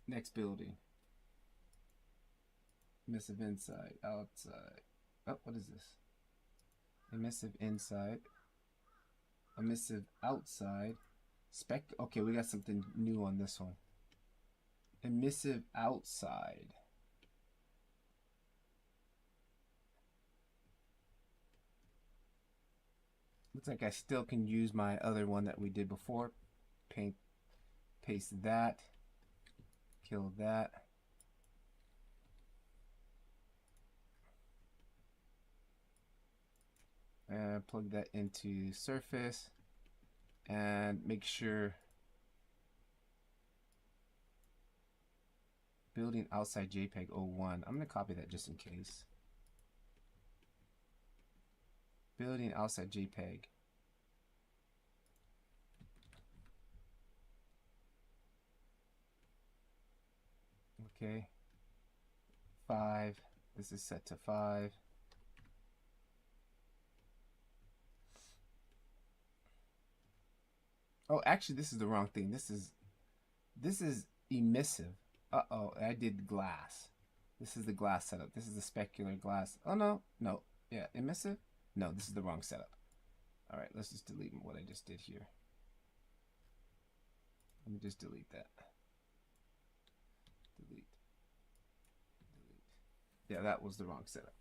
Next building. Emissive inside, outside. Oh, what is this? Emissive inside, emissive outside, okay, we got something new on this one. Emissive outside. Looks like I still can use my other one that we did before. Paste that, kill that. And plug that into surface and make sure building outside JPEG 01. I'm going to copy that just in case. Building outside JPEG. Okay. 5. This is set to 5. Oh, actually, this is the wrong thing. This is emissive. Uh-oh, I did glass. This is the glass setup. This is the specular glass. Oh, no. No. Yeah, emissive? No, this is the wrong setup. All right, let's just delete what I just did here. Let me just delete that. Delete. Yeah, that was the wrong setup.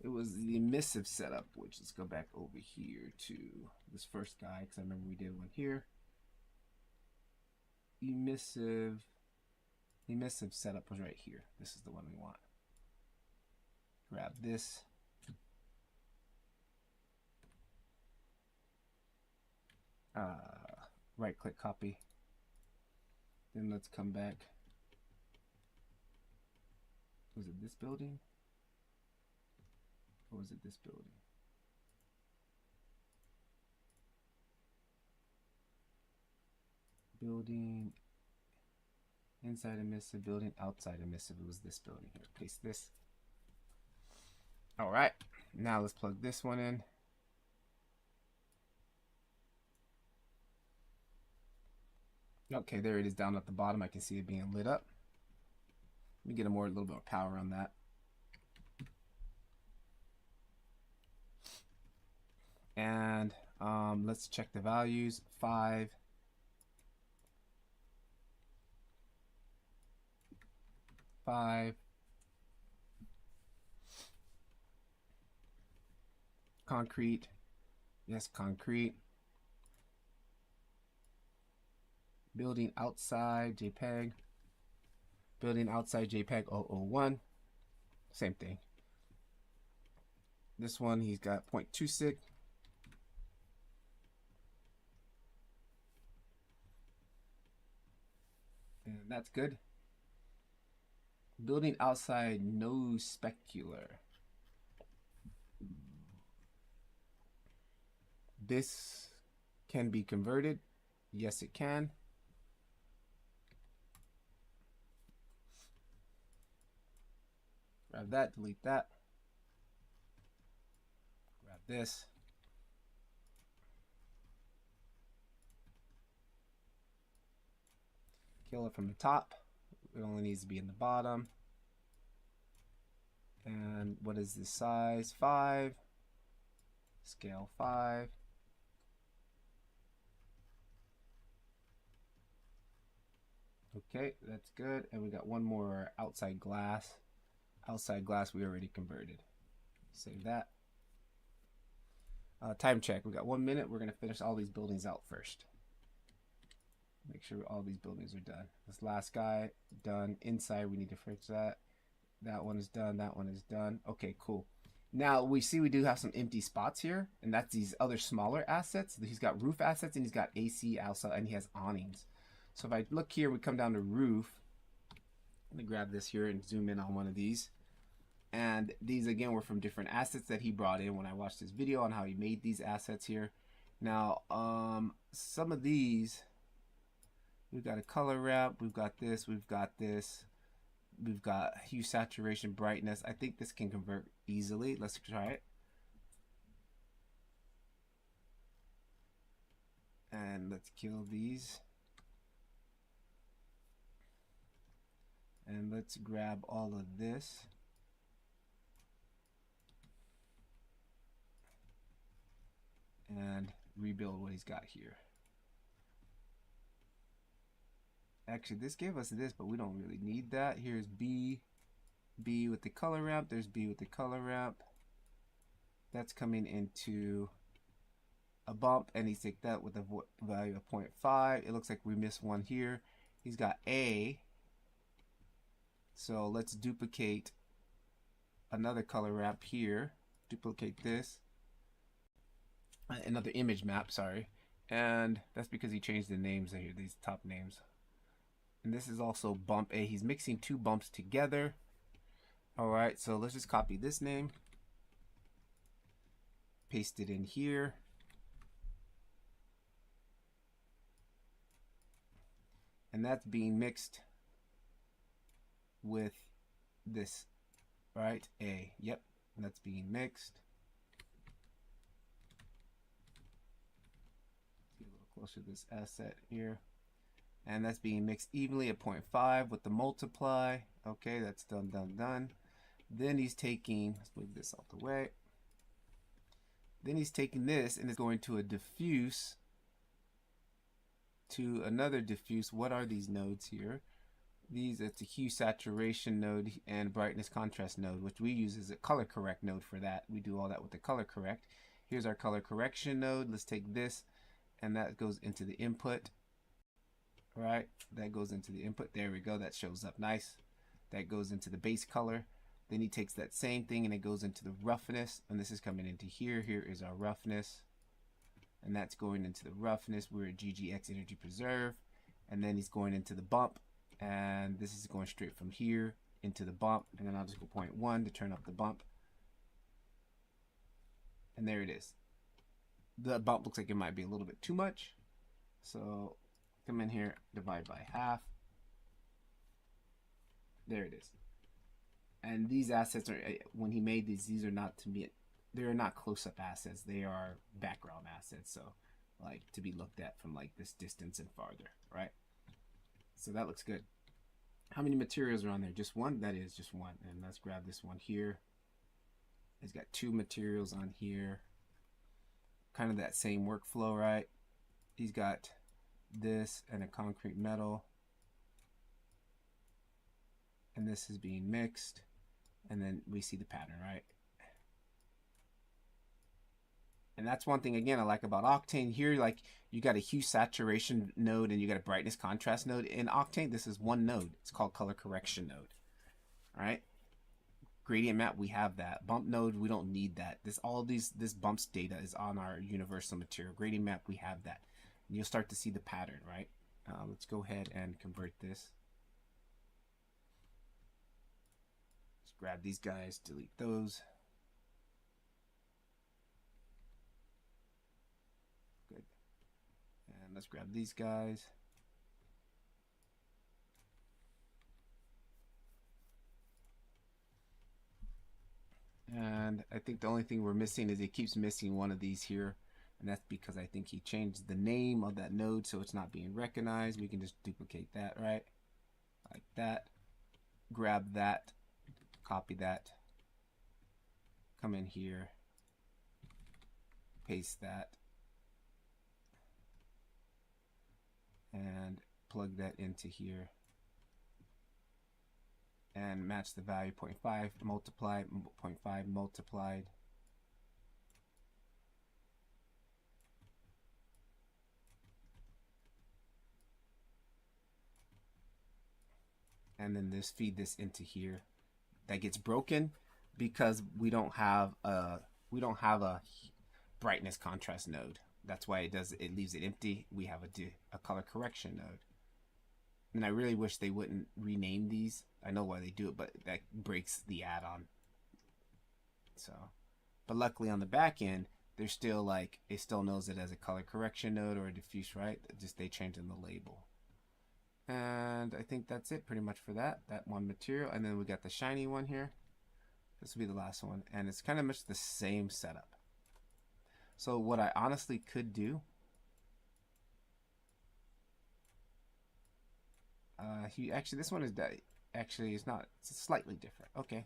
It was the emissive setup, which let's go back over here to this first guy because I remember we did one here. Emissive setup was right here. This is the one we want. Grab this. Right click copy. Then let's come back. Was it this building? Or was it this building? Building inside emissive, building outside emissive. It was this building here. Paste this. All right, now let's plug this one in. Okay, there it is down at the bottom. I can see it being lit up. Let me get a little bit more power on that. And let's check the values. 5. 5. Concrete. Yes, concrete. Building outside JPEG. Building outside JPEG 001. Same thing. This one, he's got 0.26. And that's good. Building outside no specular. This can be converted. Yes, it can. Grab that, delete that. Grab this. Kill it from the top. It only needs to be in the bottom. And what is this size? 5. Scale 5. Okay, that's good. And we got one more outside glass. Outside glass we already converted. Save that. Time check. We got 1 minute. We're going to finish all these buildings out first. Make sure all these buildings are done. This last guy, done. Inside, we need to fix that. That one is done. That one is done. Okay, cool. Now, we see we do have some empty spots here, and that's these other smaller assets. He's got roof assets, and he's got AC also, and he has awnings. So if I look here, we come down to roof. Let me grab this here and zoom in on one of these. And these, again, were from different assets that he brought in when I watched this video on how he made these assets here. Now, some of these, we've got a color wrap, we've got this, we've got this, we've got hue, saturation, brightness. I think this can convert easily. Let's try it. And let's kill these. And let's grab all of this. And rebuild what he's got here. Actually, this gave us this, but we don't really need that. Here's B with the color ramp. There's B with the color ramp. That's coming into a bump, and he's take that with a value of 0.5. It looks like we missed one here. He's got A. So let's duplicate another color ramp here. Duplicate this. Another image map, sorry. And that's because he changed the names here, these top names. And this is also bump A. He's mixing two bumps together. All right, so let's just copy this name. Paste it in here. And that's being mixed with this, right? A, yep, that's being mixed. Get a little closer to this asset here. And that's being mixed evenly at 0.5 with the multiply. Okay, that's done, done, done. Then he's taking, let's move this out the way. Then he's taking this and is going to a diffuse, to another diffuse. What are these nodes here? These, it's a hue saturation node and brightness contrast node, which we use as a color correct node for that. We do all that with the color correct. Here's our color correction node. Let's take this, and that goes into the input. Right, that goes into the input. There we go. That shows up nice. That goes into the base color. Then he takes that same thing and it goes into the roughness, and this is coming into here. Here is our roughness, and that's going into the roughness. We're at GGX energy preserve, and then he's going into the bump, and this is going straight from here into the bump, and then I'll just go 0.1 to turn up the bump, and there it is. The bump looks like it might be a little bit too much, so come in here, divide by half. There it is. And these assets are, when he made these are not, to me, they're not close-up assets. They are background assets, so like to be looked at from like this distance and farther, right? So that looks good. How many materials are on there? Just one? That is just one. And let's grab this one here. It's got 2 materials on here. Kind of that same workflow, right? He's got this and a concrete metal, and this is being mixed, and then we see the pattern, right? And that's one thing again I like about Octane. Here, like, you got a hue saturation node and you got a brightness contrast node. In Octane, this is one node. It's called color correction node. All right, gradient map, we have that. Bump node, we don't need that. This bumps data is on our universal material. Gradient map, we have that. And you'll start to see the pattern, right? Let's go ahead and convert this. Let's grab these guys, delete those. Good. And let's grab these guys. And I think the only thing we're missing is it keeps missing one of these here. And that's because I think he changed the name of that node so it's not being recognized. We can just duplicate that, right? Like that. Grab that. Copy that. Come in here. Paste that. And plug that into here. And match the value 0.5 multiplied, 0.5 multiplied. And then just feed this into here. That gets broken because we don't have a brightness contrast node. That's why it leaves it empty. We have a color correction node. And I really wish they wouldn't rename these. I know why they do it, but that breaks the add-on. So, but luckily on the back end, there's still like, it still knows it as a color correction node or a diffuse, right? Just they changed in the label. And I think that's it pretty much for that one material. And then we got the shiny one here. This will be the last one. And it's kind of much the same setup. So what I honestly could do, actually this one is that actually it's not, it's slightly different. Okay,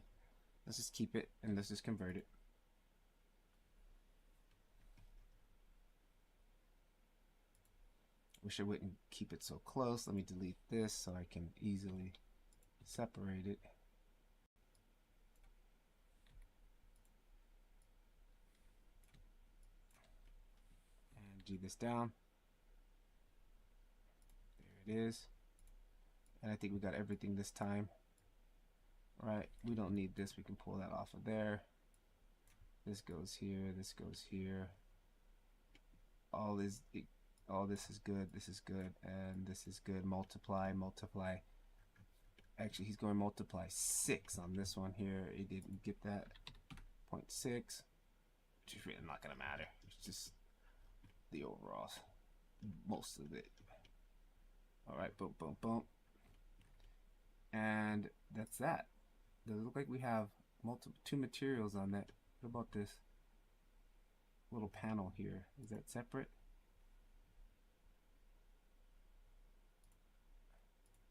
let's just keep it and let's just convert it. Wish I wouldn't keep it so close. Let me delete this so I can easily separate it. And G this down. There it is. And I think we got everything this time. Right, we don't need this. We can pull that off of there. This goes here, this goes here. All this is good, this is good, and this is good. Multiply. Actually, he's going to multiply 6 on this one here. He didn't get that. 0.6, which is really not going to matter. It's just the overall, most of it. All right, boom, boom, boom. And that's that. Does it look like we have 2 materials on that? What about this little panel here? Is that separate?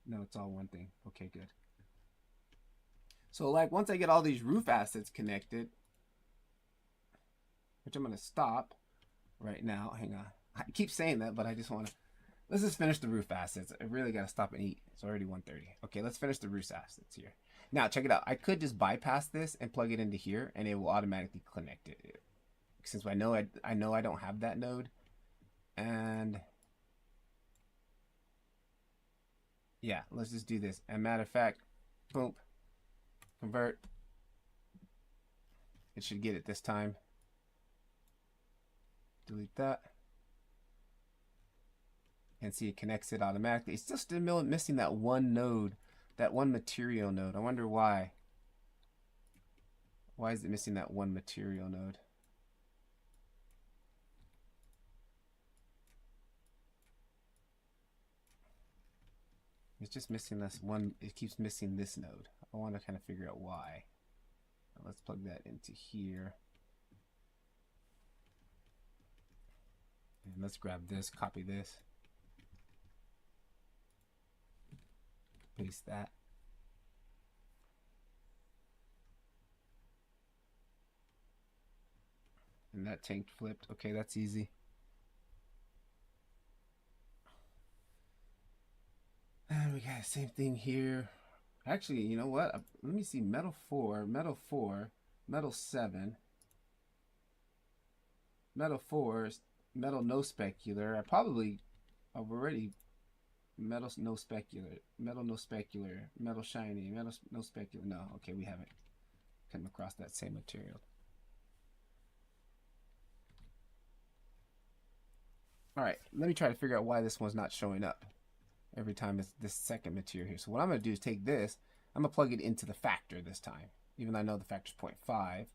No, it's all one thing. Okay, good. So like once I get all these roof assets connected, which I'm going to stop right now. Hang on. I keep saying that, but I just want to Let's just finish the roof assets. I really gotta stop and eat. It's already 1:30. Okay, let's finish the roof assets here. Now check it out. I could just bypass this and plug it into here, and it will automatically connect it. Since I know I don't have that node, and yeah, let's just do this. And matter of fact, boom, convert. It should get it this time. Delete that. And see, it connects it automatically. It's still missing that one node, that one material node. I wonder why. Why is it missing that one material node? It's just missing this one. It keeps missing this node. I want to kind of figure out why. Let's plug that into here. And let's grab this, copy this. Paste that. And that tank flipped. Okay, that's easy. And we got the same thing here. Actually, you know what? Let me see. Metal 4, metal 4, metal 7, metal 4, metal no specular. I've already metal no specular, metal no specular, metal shiny, metal no specular. No, okay, we haven't come across that same material. All right, let me try to figure out why this one's not showing up every time it's this second material here. So what I'm going to do is take this, I'm going to plug it into the factor this time, even though I know the factor is 0.5,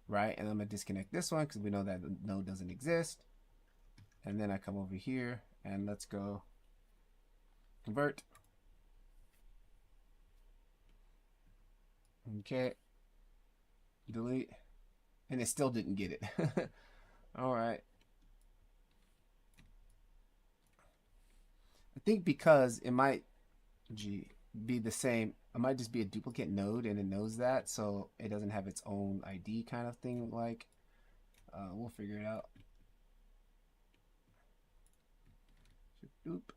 right? And I'm going to disconnect this one because we know that the node doesn't exist. And then I come over here and let's go convert. Okay. Delete. And it still didn't get it. All right. I think because it might be the same, it might just be a duplicate node and it knows that, so it doesn't have its own ID kind of thing. Like, we'll figure it out. Oop.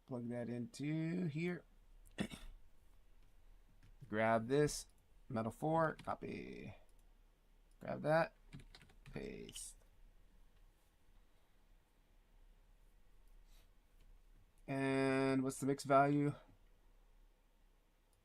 Plug that into here. Grab this metal 4, copy. Grab that, paste. And what's the mix value?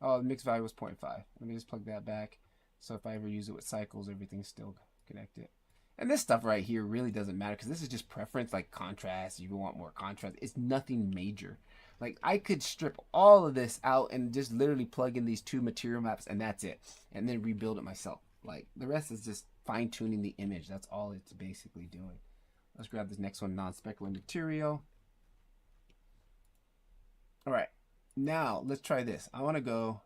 Oh, the mix value was 0.5. Let me just plug that back. So if I ever use it with cycles, everything's still connected. And this stuff right here really doesn't matter because this is just preference, like contrast. If you want more contrast, it's nothing major. Like I could strip all of this out and just literally plug in these 2 material maps and that's it. And then rebuild it myself. Like the rest is just fine tuning the image. That's all it's basically doing. Let's grab this next one, non-specular material. All right, now let's try this. I want to go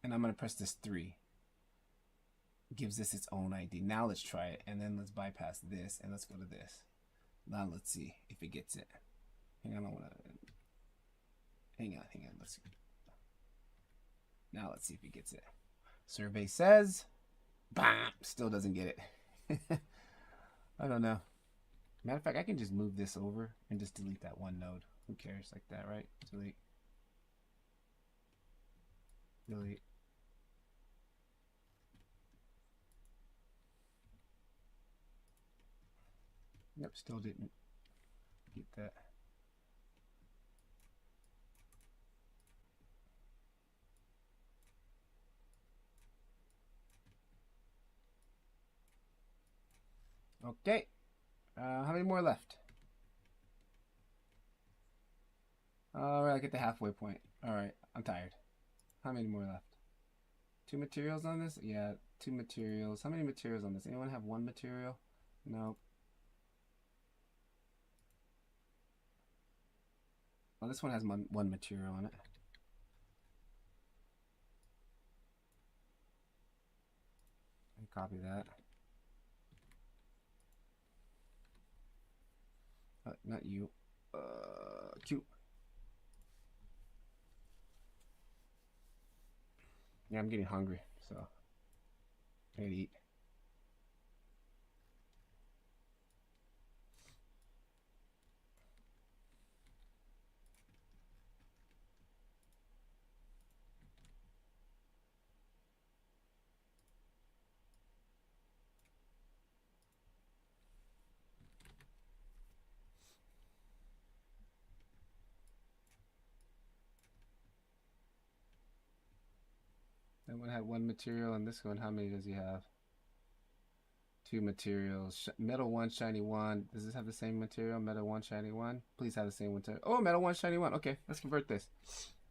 and I'm going to press this 3. It gives this its own ID. Now let's try it and then let's bypass this and let's go to this. Now let's see if it gets it. Hang on, hang on. Let's see. Now let's see if it gets it. Survey says, bam, still doesn't get it. I don't know. Matter of fact, I can just move this over and just delete that one node. Who cares? Like that, right? Delete. Delete. Yep, still didn't get that. Okay. How many more left? All right, I get the halfway point. All right, I'm tired. How many more left? 2 materials on this? Yeah, 2 materials. How many materials on this? Anyone have 1 material? No. Well, this one has 1 material on it. Copy that. Not you. Q. Yeah, I'm getting hungry, so I gotta eat. That one had one material, and this one, how many does he have? Two materials. Metal one, shiny one. Does this have the same material? Metal one, shiny one. Please have the same material. Oh, metal one, shiny one. Okay, let's convert this.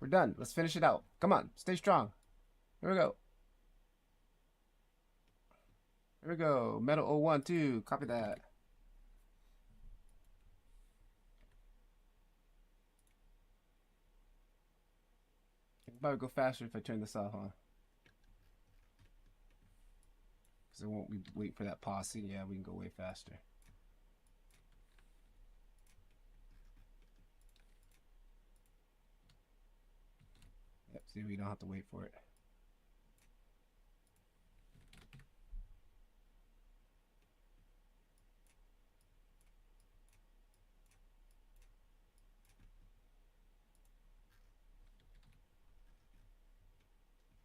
We're done. Let's finish it out. Come on, stay strong. Here we go. Here we go. Metal 012. Copy that. It'll probably go faster if I turn this off, huh? Because it won't be wait for that posse. Yeah, we can go way faster. Yep, see, we don't have to wait for it.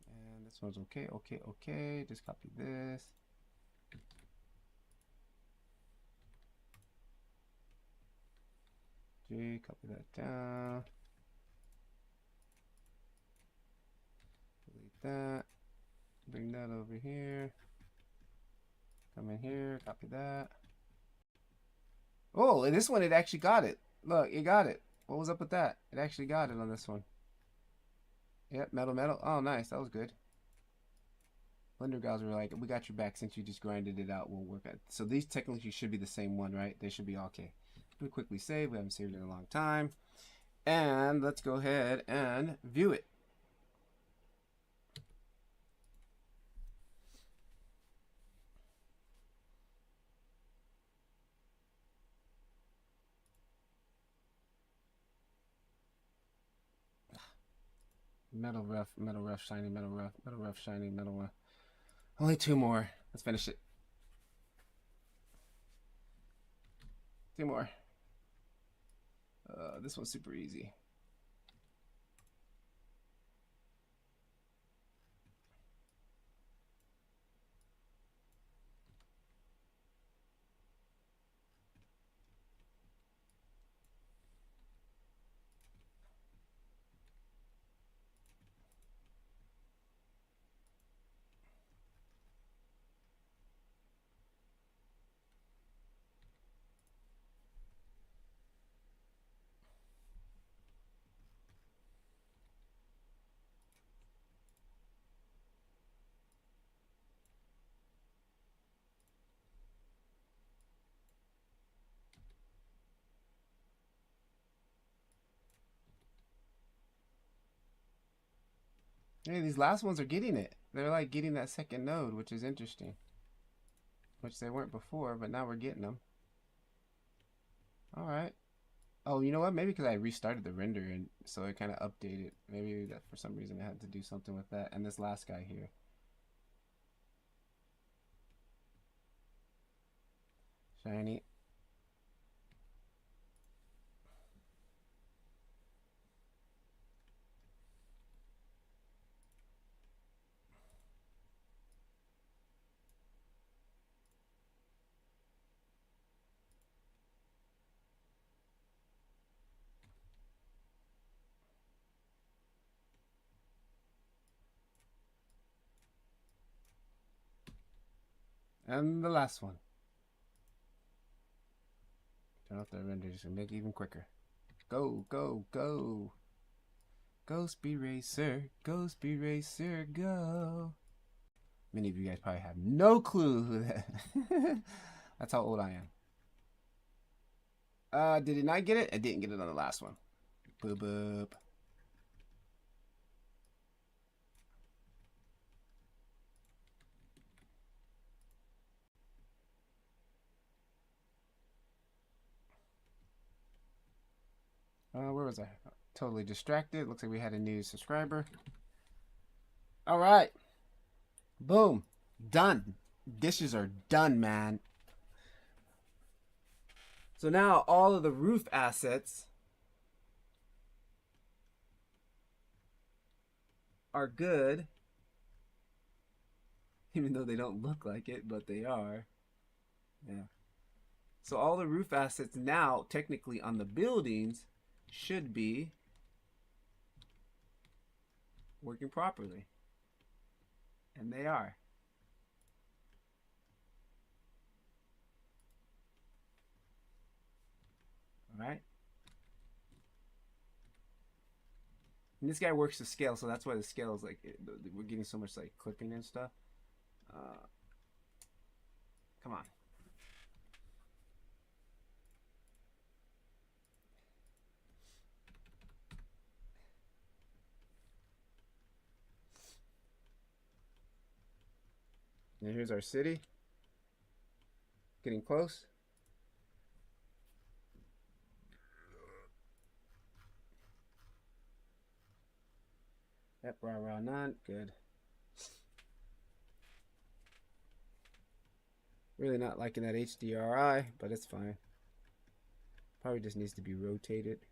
And this one's okay, okay, okay. Just copy this. G, copy that down. Delete that. Bring that over here. Come in here, copy that. Oh, this one, it actually got it. Look, it got it. What was up with that? It actually got it on this one. Yep, metal, metal. Oh, nice. That was good. Blender guys were like, we got your back since you just grinded it out. We'll work at it. So these technically should be the same one, right? They should be okay. Let me quickly save. We haven't saved it in a long time. And let's go ahead and view it. Metal rough, shiny, metal rough, shiny, metal rough. Only two more. Let's finish it. Two more. This one's super easy. Hey, these last ones are getting it. They're like getting that second node, which is interesting. Which they weren't before, but now we're getting them. Alright. Oh, you know what? Maybe because I restarted the render, and so it kind of updated. Maybe that for some reason I had to do something with that. And this last guy here. Shiny. And the last one. Turn off the render just to make it even quicker. Go, go, go. Go, Speed Racer. Go, Speed Racer, go. Many of you guys probably have no clue who that. That's how old I am. Did it not get it? I didn't get it on the last one. Boop, boop. Where was I? Totally distracted. Looks like we had a new subscriber. All right. Boom. Done. Dishes are done, man. So now all of the roof assets are good. Even though they don't look like it, but they are. Yeah. So all the roof assets now, technically on the buildings, should be working properly. And they are. All right. And this guy works the scale, so that's why the scale is like, we're getting so much like clipping and stuff. Come on. And here's our city. Getting close. Yep, we're around 9. Good. Really not liking that HDRI, but it's fine. Probably just needs to be rotated.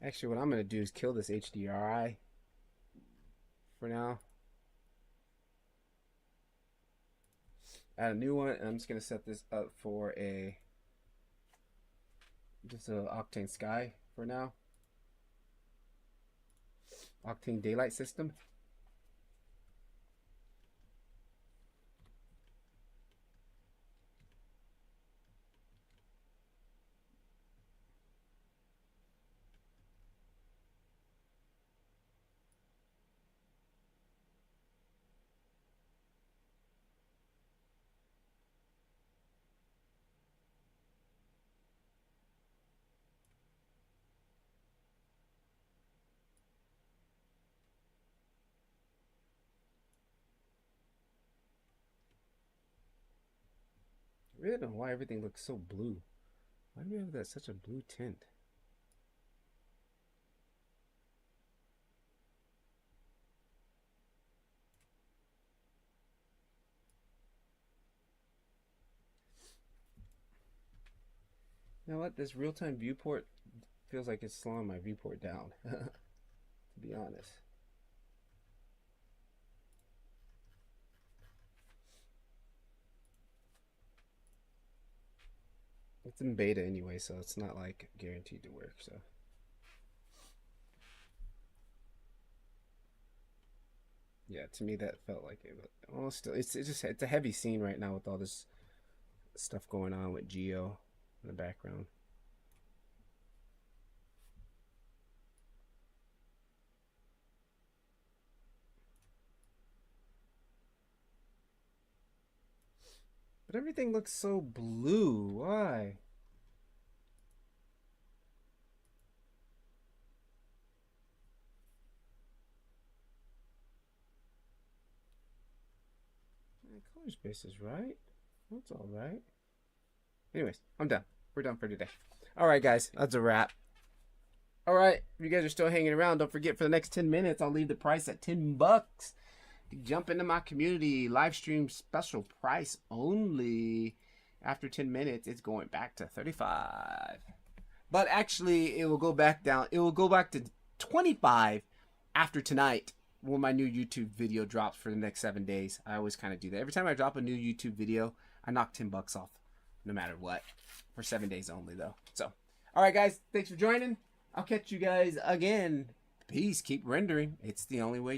Actually, what I'm going to do is kill this HDRI for now. Add a new one, and I'm just going to set this up for just a Octane Sky for now. Octane Daylight System. I really don't know why everything looks so blue. Why do we have that such a blue tint? You know what? This real-time viewport feels like it's slowing my viewport down, to be honest. It's in beta anyway, so it's not like guaranteed to work. So yeah, to me that felt like it. But well, still, it's a heavy scene right now with all this stuff going on with Geo in the background. But everything looks so blue. Why? Color space is right. That's all right. Anyways, I'm done. We're done for today. All right, guys. That's a wrap. All right. If you guys are still hanging around, don't forget for the next 10 minutes, I'll leave the price at $10. Jump into my community. Live stream special price only. After 10 minutes, it's going back to 35. But actually, it will go back down. It will go back to 25 after tonight when my new YouTube video drops for the next 7 days. I always kind of do that. Every time I drop a new YouTube video, I knock $10 off no matter what. For 7 days only, though. So, all right, guys. Thanks for joining. I'll catch you guys again. Peace. Keep rendering. It's the only way.